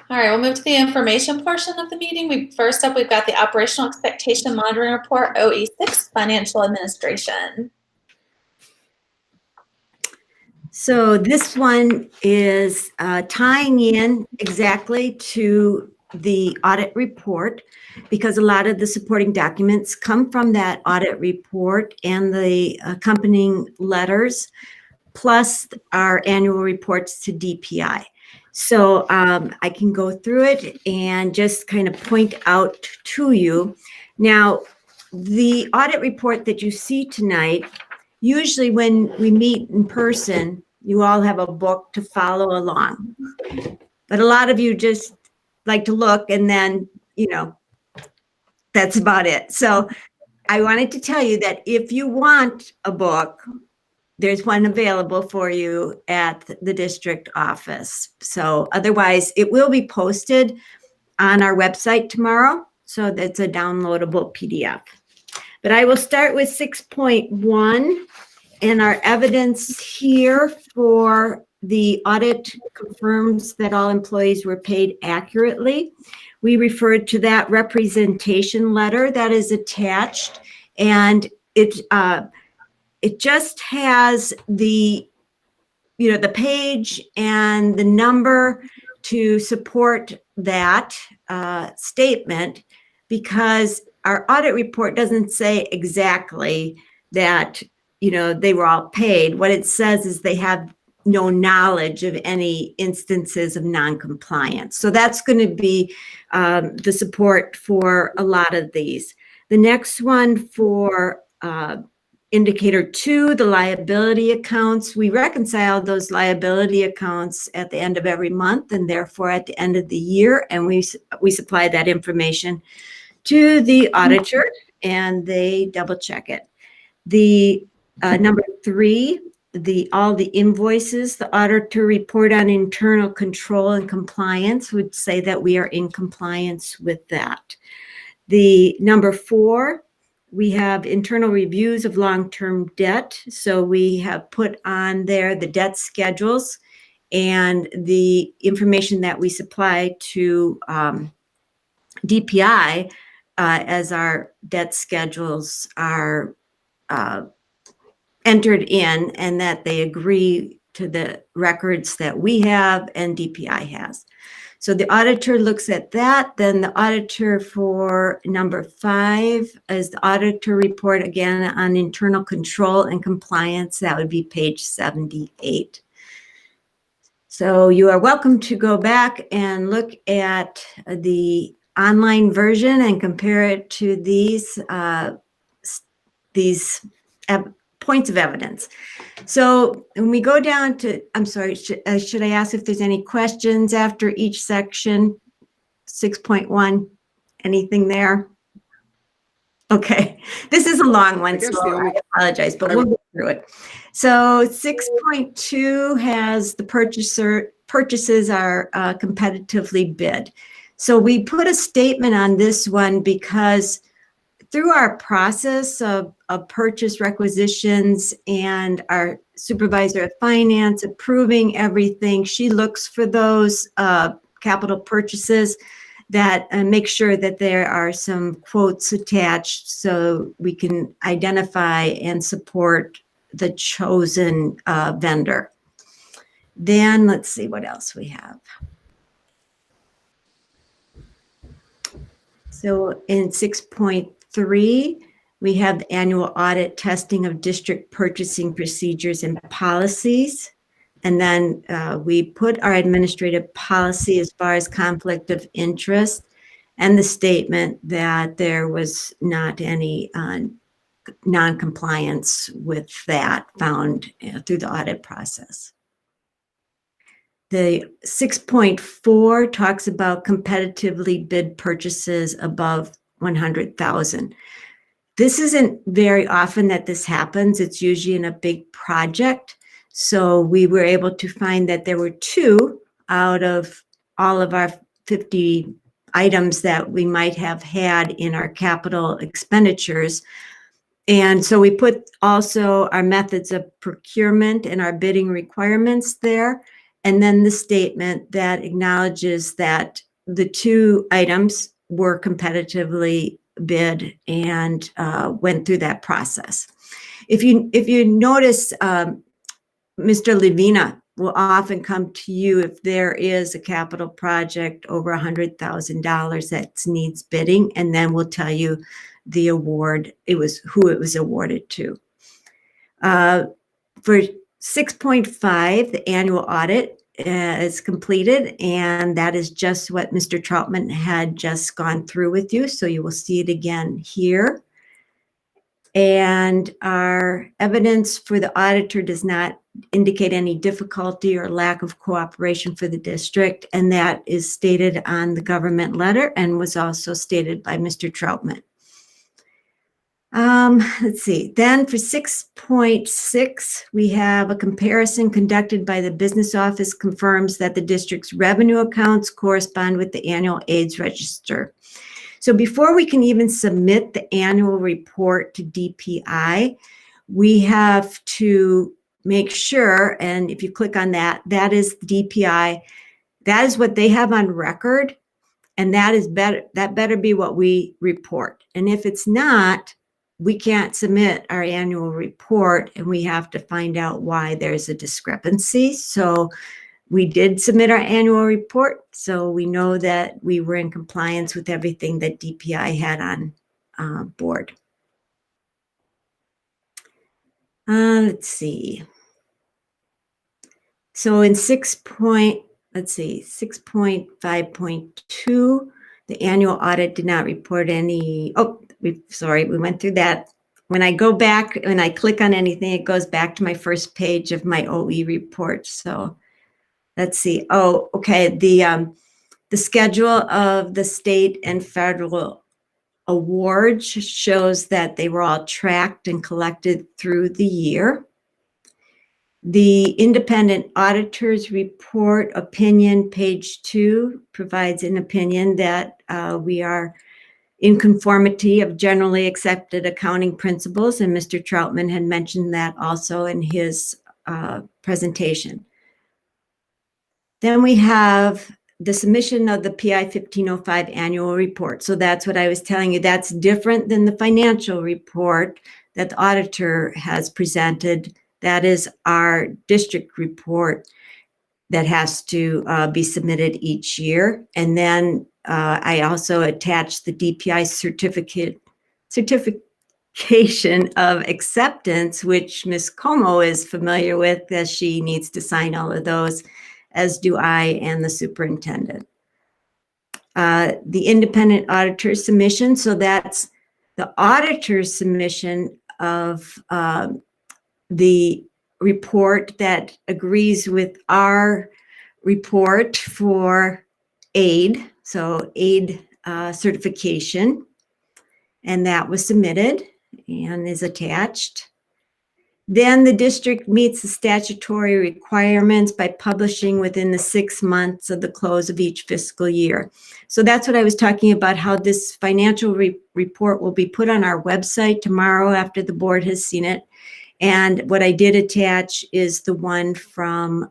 All right, we'll move to the information portion of the meeting. First up, we've got the Operational Expectation Monitoring Report, OE6, Financial Administration. So this one is tying in exactly to the audit report, because a lot of the supporting documents come from that audit report and the accompanying letters, plus our annual reports to DPI. So I can go through it and just kind of point out to you. Now, the audit report that you see tonight, usually when we meet in person, you all have a book to follow along. But a lot of you just like to look and then, that's about it. So I wanted to tell you that if you want a book, there's one available for you at the district office. So otherwise, it will be posted on our website tomorrow. So that's a downloadable PDF. But I will start with 6.1. And our evidence here for the audit confirms that all employees were paid accurately. We referred to that representation letter that is attached, and it just has the page and the number to support that statement, because our audit report doesn't say exactly that they were all paid. What it says is they have no knowledge of any instances of non-compliance. So that's going to be the support for a lot of these. The next one for indicator 2, the liability accounts. We reconcile those liability accounts at the end of every month and therefore at the end of the year. And we supply that information to the auditor and they double check it. The number 3, all the invoices, the auditor report on internal control and compliance would say that we are in compliance with that. The number 4, we have internal reviews of long-term debt. So we have put on there the debt schedules and the information that we supply to DPI as our debt schedules are entered in, and that they agree to the records that we have and DPI has. So the auditor looks at that. Then the auditor for number 5 is the auditor report again on internal control and compliance. That would be page 78. So you are welcome to go back and look at the online version and compare it to these points of evidence. So when we go down to, I'm sorry, should I ask if there's any questions after each section? 6.1, anything there? Okay, this is a long one, so I apologize, but we'll get through it. So 6.2 has the purchases are competitively bid. So we put a statement on this one because through our process of purchase requisitions and our supervisor of finance approving everything, she looks for those capital purchases that make sure that there are some quotes attached so we can identify and support the chosen vendor. Then let's see what else we have. So in 6.3, we have the annual audit testing of district purchasing procedures and policies. And then we put our administrative policy as far as conflict of interest and the statement that there was not any non-compliance with that found through the audit process. The 6.4 talks about competitively bid purchases above 100,000. This isn't very often that this happens. It's usually in a big project. So we were able to find that there were 2 out of all of our 50 items that we might have had in our capital expenditures. And so we put also our methods of procurement and our bidding requirements there. And then the statement that acknowledges that the 2 items were competitively bid and went through that process. If you notice, Mr. Levina will often come to you if there is a capital project over $100,000 that needs bidding, and then we'll tell you the award, who it was awarded to. For 6.5, the annual audit is completed, and that is just what Mr. Troutman had just gone through with you, so you will see it again here. And our evidence for the auditor does not indicate any difficulty or lack of cooperation for the district, and that is stated on the government letter and was also stated by Mr. Troutman. Let's see. Then for 6.6, we have a comparison conducted by the business office confirms that the district's revenue accounts correspond with the annual AIDS register. So before we can even submit the annual report to DPI, we have to make sure, and if you click on that, that is DPI, that is what they have on record, and that better be what we report. And if it's not, we can't submit our annual report, and we have to find out why there's a discrepancy. So we did submit our annual report, so we know that we were in compliance with everything that DPI had on board. Let's see. So in 6.5.2, the annual audit did not report any, we went through that. When I go back and I click on anything, it goes back to my first page of my OE report. So let's see. Oh, okay. The schedule of the state and federal awards shows that they were all tracked and collected through the year. The independent auditor's report opinion, page 2, provides an opinion that we are in conformity of generally accepted accounting principles, and Mr. Troutman had mentioned that also in his presentation. Then we have the submission of the PI 1505 annual report. So that's what I was telling you. That's different than the financial report that the auditor has presented. That is our district report that has to be submitted each year. And then I also attached the DPI certification of acceptance, which Ms. Como is familiar with, as she needs to sign all of those. as do I and the superintendent. The independent auditor submission, so that's the auditor's submission of the report that agrees with our report for aid, so aid certification, and that was submitted and is attached. Then the district meets the statutory requirements by publishing within the 6 months of the close of each fiscal year. So that's what I was talking about, how this financial report will be put on our website tomorrow after the board has seen it. And what I did attach is the one from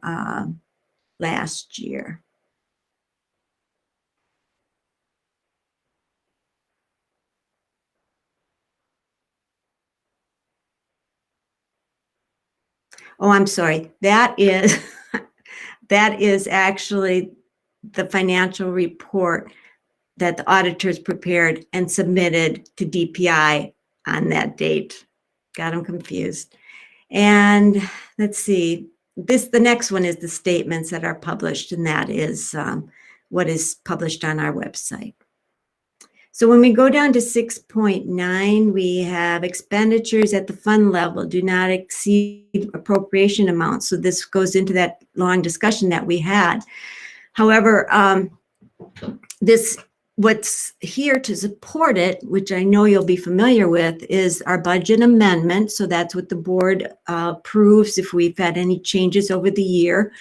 last year. Oh, I'm sorry. That is that is actually the financial report that the auditors prepared and submitted to DPI on that date. Got them confused. And let's see, the next one is the statements that are published, and that is what is published on our website. So when we go down to 6.9, we have expenditures at the fund level do not exceed appropriation amounts. So this goes into that long discussion that we had. However, what's here to support it, which I know you'll be familiar with, is our budget amendment. So that's what the board approves if we've had any changes over the year.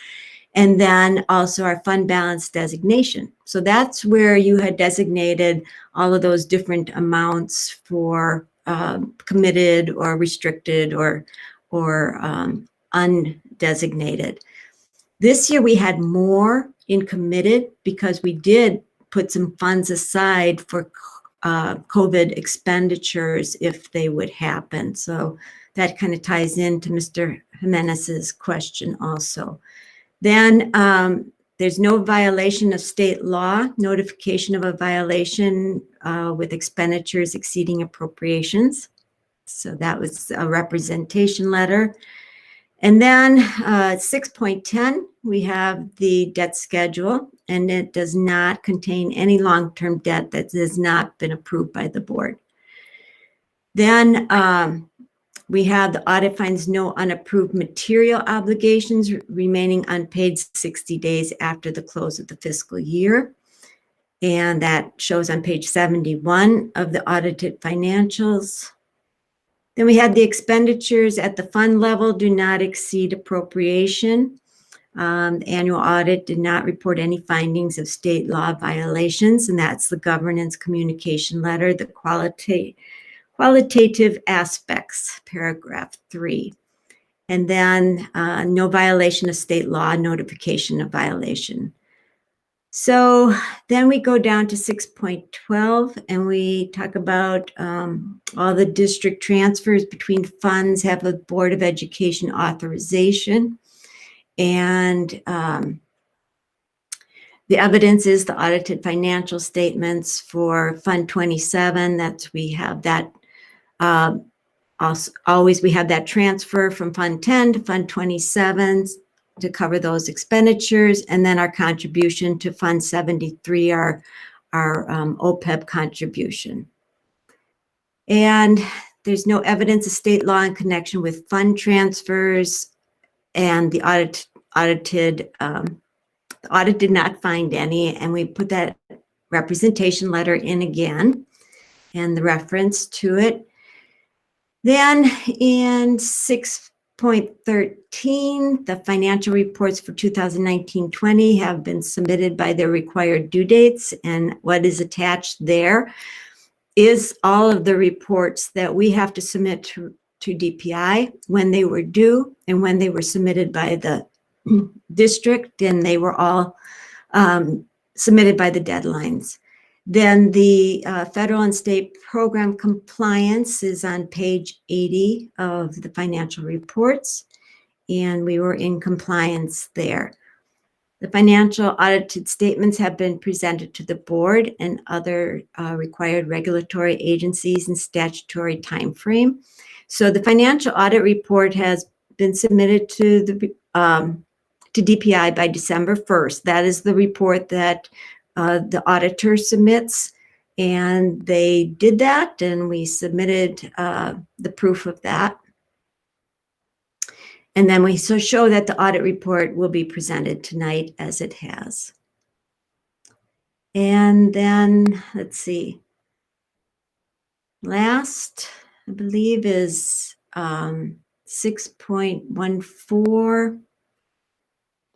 And then also our fund balance designation. So that's where you had designated all of those different amounts for committed or restricted or undesignated. This year we had more in committed because we did put some funds aside for COVID expenditures if they would happen. So that kind of ties into Mr. Jimenez's question also. Then there's no violation of state law, notification of a violation with expenditures exceeding appropriations. So that was a representation letter. And then 6.10, we have the debt schedule, and it does not contain any long-term debt that has not been approved by the board. Then we have the audit finds no unapproved material obligations remaining unpaid 60 days after the close of the fiscal year. And that shows on page 71 of the audited financials. Then we had the expenditures at the fund level do not exceed appropriation. The annual audit did not report any findings of state law violations, and that's the governance communication letter, the qualitative aspects, paragraph 3. And then no violation of state law, notification of violation. So then we go down to 6.12 and we talk about all the district transfers between funds have a Board of Education authorization. And the evidence is the audited financial statements for Fund 27. That's we have that always we have that transfer from Fund 10 to Fund 27 to cover those expenditures, and then our contribution to Fund 73, our OPEB contribution. And there's no evidence of state law in connection with fund transfers, and the audit did not find any, and we put that representation letter in again and the reference to it. Then in 6.13, the financial reports for 2019-20 have been submitted by their required due dates, and what is attached there is all of the reports that we have to submit to DPI when they were due and when they were submitted by the district, and they were all submitted by the deadlines. Then the federal and state program compliance is on page 80 of the financial reports, and we were in compliance there. The financial audited statements have been presented to the board and other required regulatory agencies in statutory timeframe. So the financial audit report has been submitted to the to DPI by December 1st. That is the report that the auditor submits. And they did that, and we submitted the proof of that. And then we show that the audit report will be presented tonight as it has. And then, let's see. Last, I believe, is 6.14.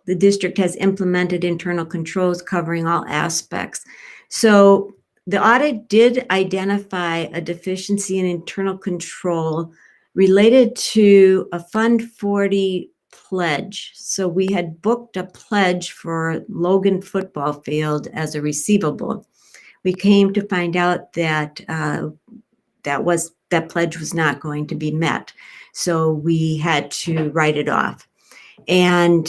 The district has implemented internal controls covering all aspects. So the audit did identify a deficiency in internal control related to a Fund 40 pledge. So we had booked a pledge for Logan football field as a receivable. We came to find out that that pledge was not going to be met. So we had to write it off. And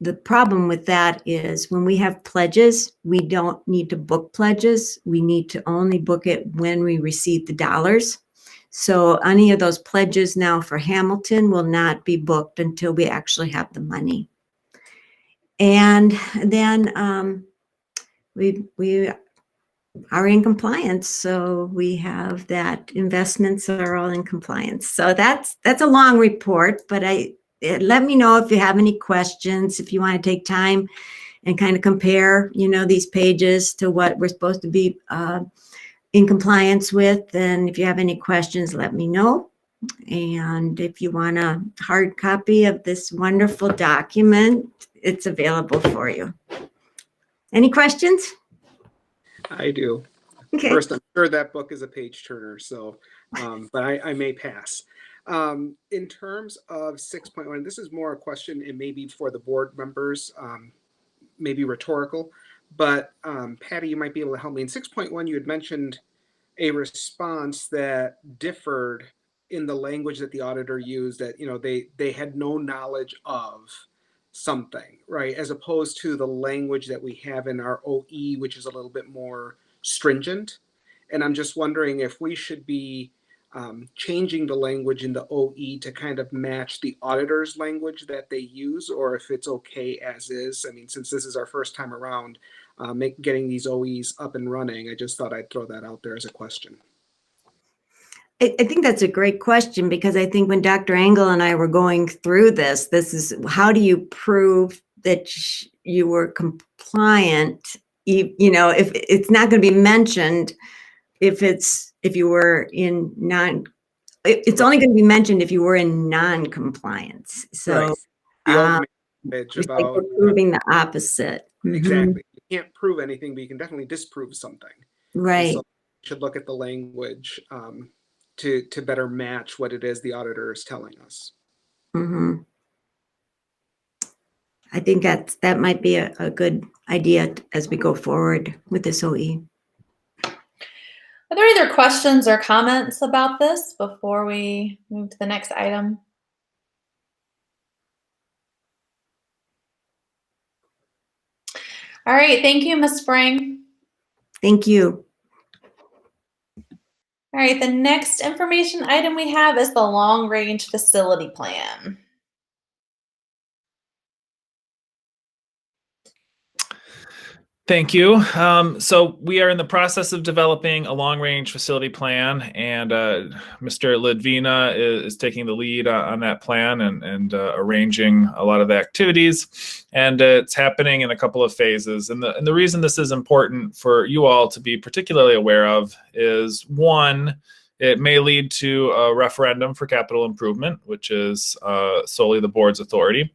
the problem with that is when we have pledges, we don't need to book pledges. We need to only book it when we receive the dollars. So any of those pledges now for Hamilton will not be booked until we actually have the money. And then we are in compliance. So we have that investments are all in compliance. So that's a long report, but let me know if you have any questions, if you want to take time and kind of compare, these pages to what we're supposed to be in compliance with. And if you have any questions, let me know. And if you want a hard copy of this wonderful document, it's available for you. Any questions? I do. Okay. First, I'm sure that book is a page turner, so, but I may pass. In terms of 6.1, this is more a question, and maybe for the board members, maybe rhetorical, but Patty, you might be able to help me. In 6.1, you had mentioned a response that differed in the language that the auditor used, that they had no knowledge of something, right? As opposed to the language that we have in our OE, which is a little bit more stringent. And I'm just wondering if we should be changing the language in the OE to kind of match the auditor's language that they use, or if it's okay as is. I mean, since this is our first time around getting these OEs up and running, I just thought I'd throw that out there as a question. I think that's a great question, because I think when Dr. Engel and I were going through this is how do you prove that you were compliant? If it's not going to be mentioned, it's only going to be mentioned if you were in non-compliance. So right. The old message it's about like we're proving the opposite. Exactly. You can't prove anything, but you can definitely disprove something. Right. So you should look at the language to better match what it is the auditor is telling us. Mm-hmm. I think that might be a good idea as we go forward with this OE. Are there either questions or comments about this before we move to the next item? All right, thank you, Ms. Spring. Thank you. All right, the next information item we have is the long-range facility plan. Thank you. So we are in the process of developing a long-range facility plan, and Mr. Lidvina is taking the lead on that plan and arranging a lot of the activities. And it's happening in a couple of phases. And the reason this is important for you all to be particularly aware of is, one, it may lead to a referendum for capital improvement, which is solely the board's authority.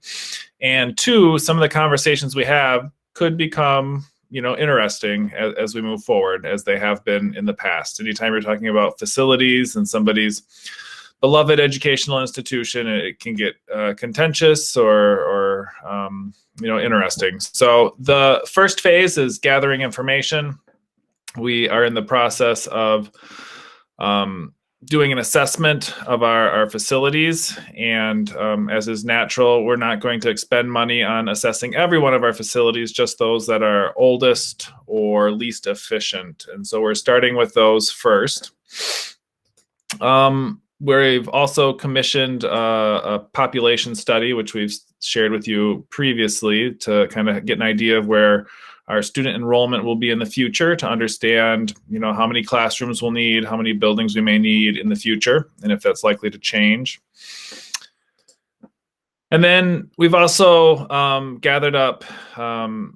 And two, some of the conversations we have could become interesting as we move forward, as they have been in the past. Anytime you're talking about facilities and somebody's beloved educational institution, it can get contentious or interesting. So the first phase is gathering information. We are in the process of doing an assessment of our facilities, and as is natural, we're not going to expend money on assessing every one of our facilities, just those that are oldest or least efficient. And so we're starting with those first. We've also commissioned a population study, which we've shared with you previously to kind of get an idea of where our student enrollment will be in the future, to understand, how many classrooms we'll need, how many buildings we may need in the future, and if that's likely to change. And then we've also gathered up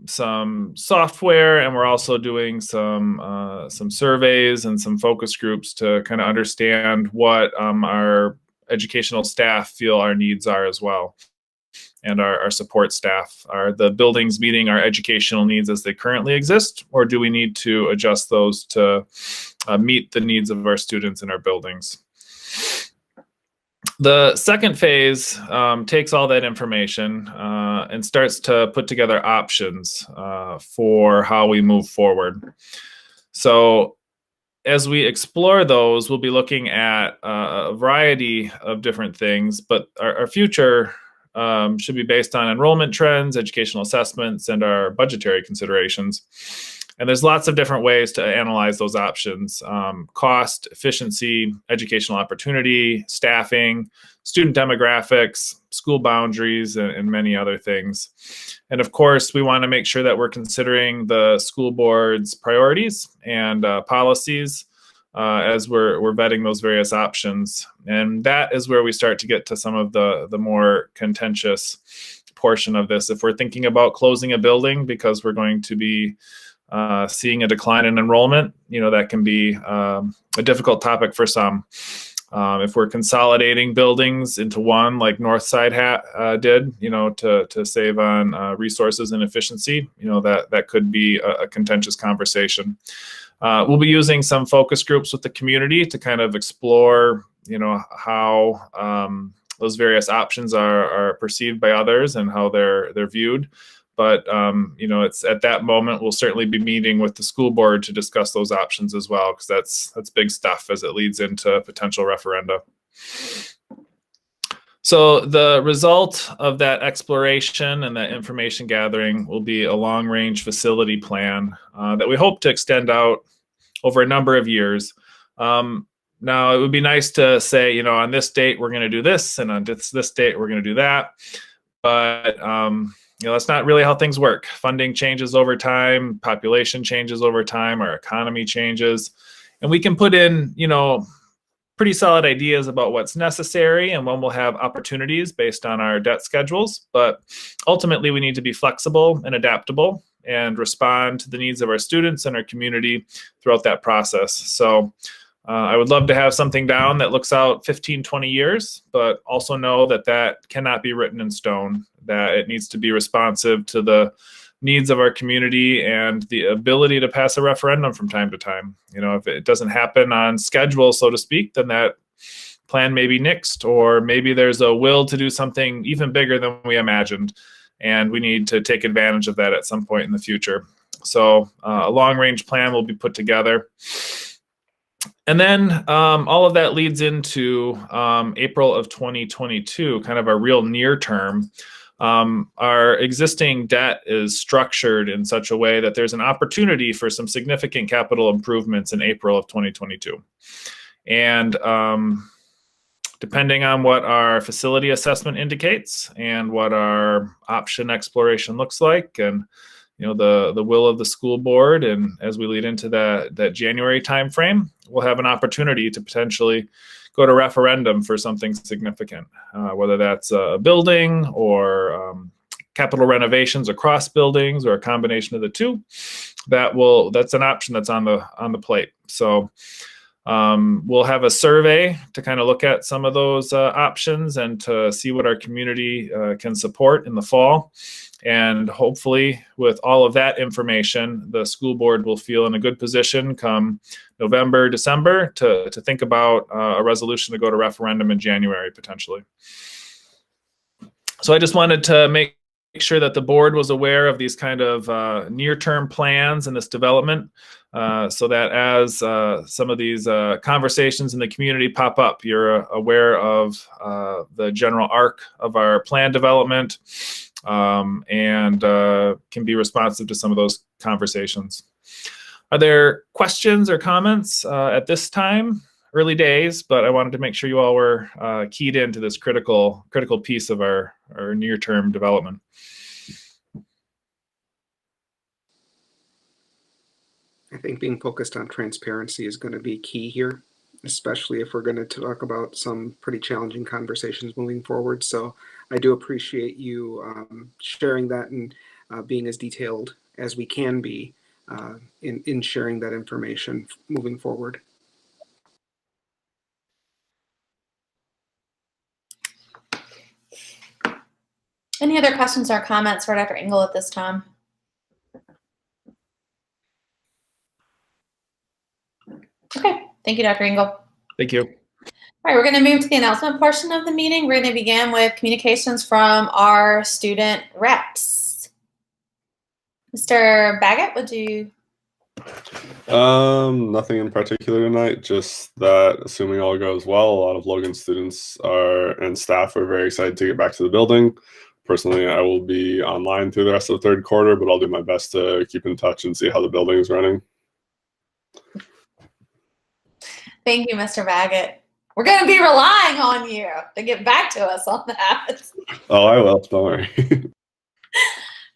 some software, and we're also doing some surveys and some focus groups to kind of understand what our educational staff feel our needs are as well, and our support staff. Are the buildings meeting our educational needs as they currently exist, or do we need to adjust those to meet the needs of our students in our buildings? The second phase takes all that information and starts to put together options for how we move forward. So as we explore those, we'll be looking at a variety of different things, but our future should be based on enrollment trends, educational assessments, and our budgetary considerations. And there's lots of different ways to analyze those options: cost, efficiency, educational opportunity, staffing, student demographics, school boundaries, and many other things. And of course, we want to make sure that we're considering the school board's priorities and policies as we're vetting those various options. And that is where we start to get to some of the more contentious portion of this. If we're thinking about closing a building because we're going to be seeing a decline in enrollment, that can be a difficult topic for some. If we're consolidating buildings into one, like Northside did, to save on resources and efficiency, that could be a contentious conversation. We'll be using some focus groups with the community to kind of explore, how those various options are perceived by others and how they're viewed. But, it's at that moment, we'll certainly be meeting with the school board to discuss those options as well, because that's big stuff as it leads into potential referenda. So the result of that exploration and that information gathering will be a long-range facility plan that we hope to extend out over a number of years. Now, it would be nice to say, on this date, we're going to do this, and on this date, we're going to do that. But that's not really how things work. Funding changes over time, population changes over time, our economy changes, and we can put in, pretty solid ideas about what's necessary and when we'll have opportunities based on our debt schedules. But ultimately, we need to be flexible and adaptable and respond to the needs of our students and our community throughout that process. So I would love to have something down that looks out 15, 20 years, but also know that cannot be written in stone, that it needs to be responsive to the needs of our community and the ability to pass a referendum from time to time. If it doesn't happen on schedule, so to speak, then that plan may be nixed, or maybe there's a will to do something even bigger than we imagined, and we need to take advantage of that at some point in the future. So a long-range plan will be put together. And then all of that leads into April of 2022, kind of a real near term. Our existing debt is structured in such a way that there's an opportunity for some significant capital improvements in April of 2022. And depending on what our facility assessment indicates and what our option exploration looks like, and the will of the school board, and as we lead into that January timeframe, we'll have an opportunity to potentially go to referendum for something significant, whether that's a building or capital renovations across buildings or a combination of the two. That's an option that's on the plate. So we'll have a survey to kind of look at some of those options and to see what our community can support in the fall. And hopefully, with all of that information, the school board will feel in a good position come November, December to think about a resolution to go to referendum in January, potentially. So I just wanted to make sure that the board was aware of these kind of near-term plans and this development, so that as some of these conversations in the community pop up, you're aware of the general arc of our plan development, and can be responsive to some of those conversations. Are there questions or comments at this time? early days, but I wanted to make sure you all were keyed into this critical piece of our near-term development. I think being focused on transparency is going to be key here, especially if we're going to talk about some pretty challenging conversations moving forward. So I do appreciate you sharing that and being as detailed as we can be in sharing that information moving forward. Any other questions or comments for Dr. Engel at this time? Okay, thank you, Dr. Engel. Thank you. All right, we're going to move to the announcement portion of the meeting. We're going to begin with communications from our student reps. Mr. Baggett, would you? Nothing in particular tonight, just that assuming all goes well, a lot of Logan students and staff are very excited to get back to the building. Personally, I will be online through the rest of the third quarter, but I'll do my best to keep in touch and see how the building is running. Thank you, Mr. Baggett. We're going to be relying on you to get back to us on that. Oh, I will. Don't worry.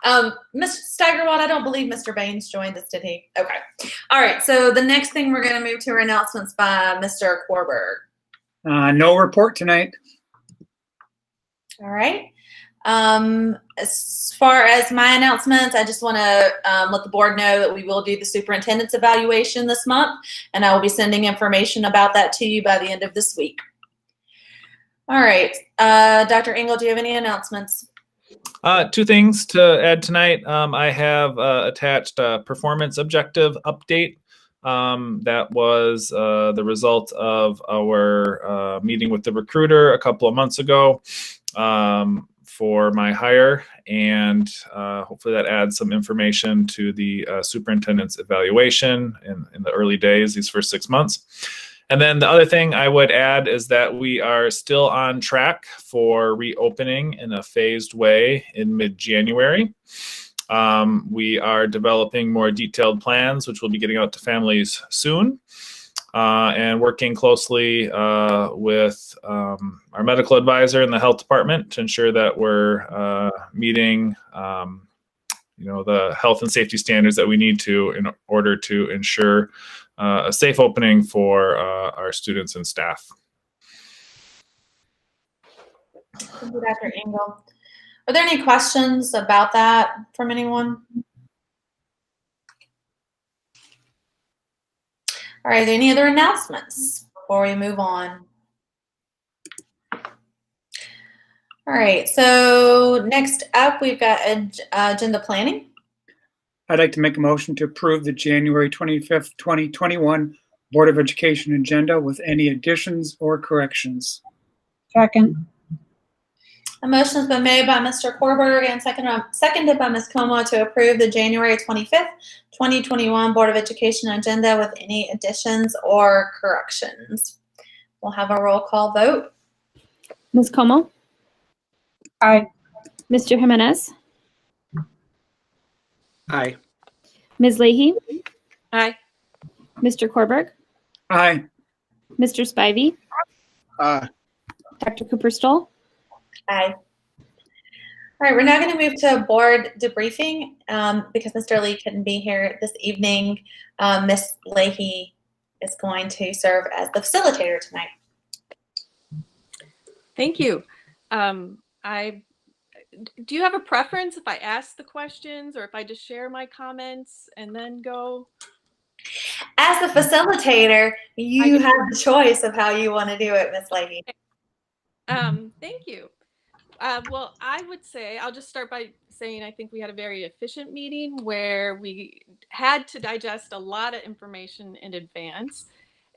Mr. Steigerwald, I don't believe Mr. Baines joined us, did he? Okay. All right. So the next thing we're going to move to are announcements by Mr. Korberg. No report tonight. All right. As far as my announcements, I just want to let the board know that we will do the superintendent's evaluation this month, and I will be sending information about that to you by the end of this week. All right. Dr. Engel, do you have any announcements? Two things to add tonight. I have attached a performance objective update. That was the result of our meeting with the recruiter a couple of months ago for my hire, and hopefully that adds some information to the superintendent's evaluation in the early days, these first 6 months. And then the other thing I would add is that we are still on track for reopening in a phased way in mid-January. We are developing more detailed plans, which we'll be getting out to families soon, and working closely with our medical advisor in the health department to ensure that we're meeting the health and safety standards that we need to in order to ensure a safe opening for our students and staff. Thank you, Dr. Engel. Are there any questions about that from anyone? All right, are there any other announcements before we move on? All right, so next up, we've got agenda planning. I'd like to make a motion to approve the January 25th, 2021 Board of Education agenda with any additions or corrections. Second. A motion has been made by Mr. Korberg and seconded by Ms. Como to approve the January 25th, 2021 Board of Education agenda with any additions or corrections. We'll have a roll call vote. Ms. Como? Aye. Mr. Jimenez? Aye. Ms. Leahy? Aye. Mr. Korberg? Aye. Mr. Spivey? Aye. Dr. Cooper-Stoll? Aye. All right, we're now going to move to board debriefing because Mr. Lee couldn't be here this evening. Ms. Leahy is going to serve as the facilitator tonight. Thank you. Do you have a preference if I ask the questions or if I just share my comments and then go? As the facilitator, you have the choice of how you want to do it, Ms. Leahy. Thank you. Well, I would say, I'll just start by saying I think we had a very efficient meeting where we had to digest a lot of information in advance,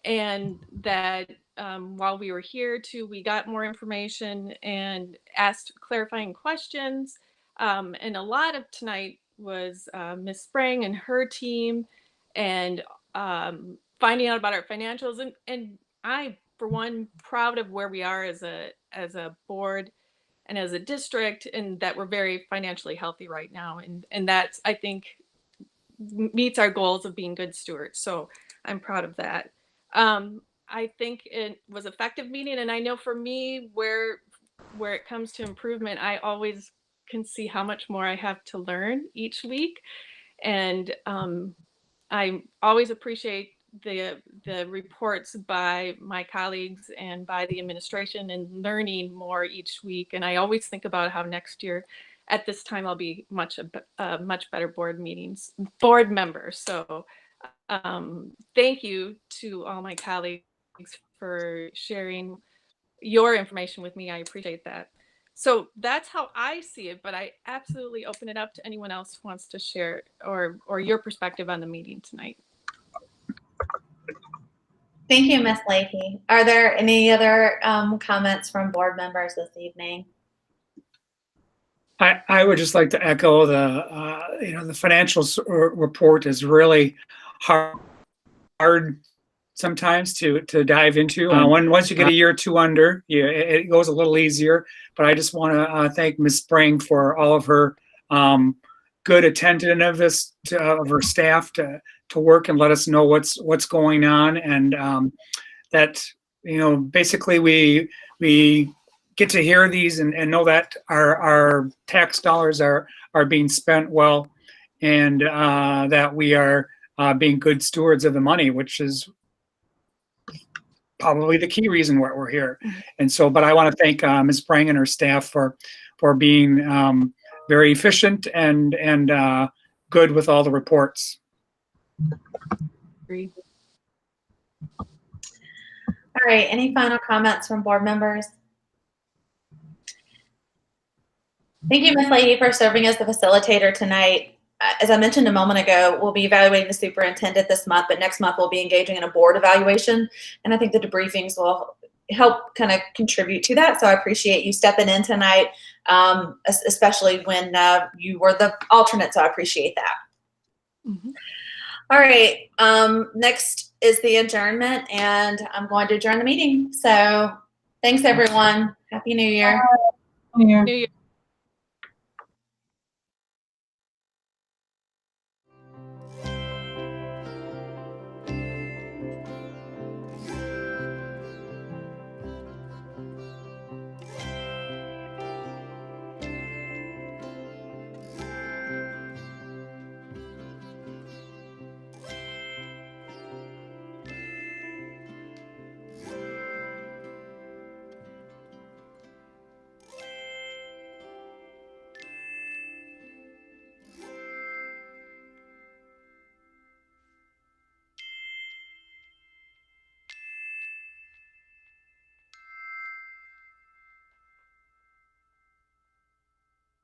and that while we were here too, we got more information and asked clarifying questions. And a lot of tonight was Ms. Sprang and her team and finding out about our financials. And I, for one, proud of where we are as a board and as a district, and that we're very financially healthy right now. And that's, I think, meets our goals of being good stewards. So I'm proud of that. I think it was effective meeting, and I know for me where it comes to improvement, I always can see how much more I have to learn each week, and I always appreciate the reports by my colleagues and by the administration and learning more each week. And I always think about how next year at this time I'll be much better board member. So thank you to all my colleagues for sharing your information with me. I appreciate that. So that's how I see it, but I absolutely open it up to anyone else who wants to share or your perspective on the meeting tonight. Thank you, Ms. Leahy. Are there any other comments from board members this evening? I would just like to echo the financial report is really hard sometimes to dive into. Once you get a year or two under, it goes a little easier. But I just want to thank Ms. Sprang for all of her good attentiveness of her staff to work and let us know what's going on, and that basically we get to hear these and know that our tax dollars are being spent well, and that we are being good stewards of the money, which is probably the key reason why we're here. And so, but I want to thank Ms. Sprang and her staff for being very efficient and good with all the reports. Agree. All right, any final comments from board members? Thank you, Ms. Leahy, for serving as the facilitator tonight. As I mentioned a moment ago, we'll be evaluating the superintendent this month, but next month we'll be engaging in a board evaluation. And I think the debriefings will help kind of contribute to that. So I appreciate you stepping in tonight, especially when you were the alternate. So I appreciate that. Mm-hmm. All right, next is the adjournment, and I'm going to adjourn the meeting. So thanks, everyone. Happy New Year. Yeah. New Year.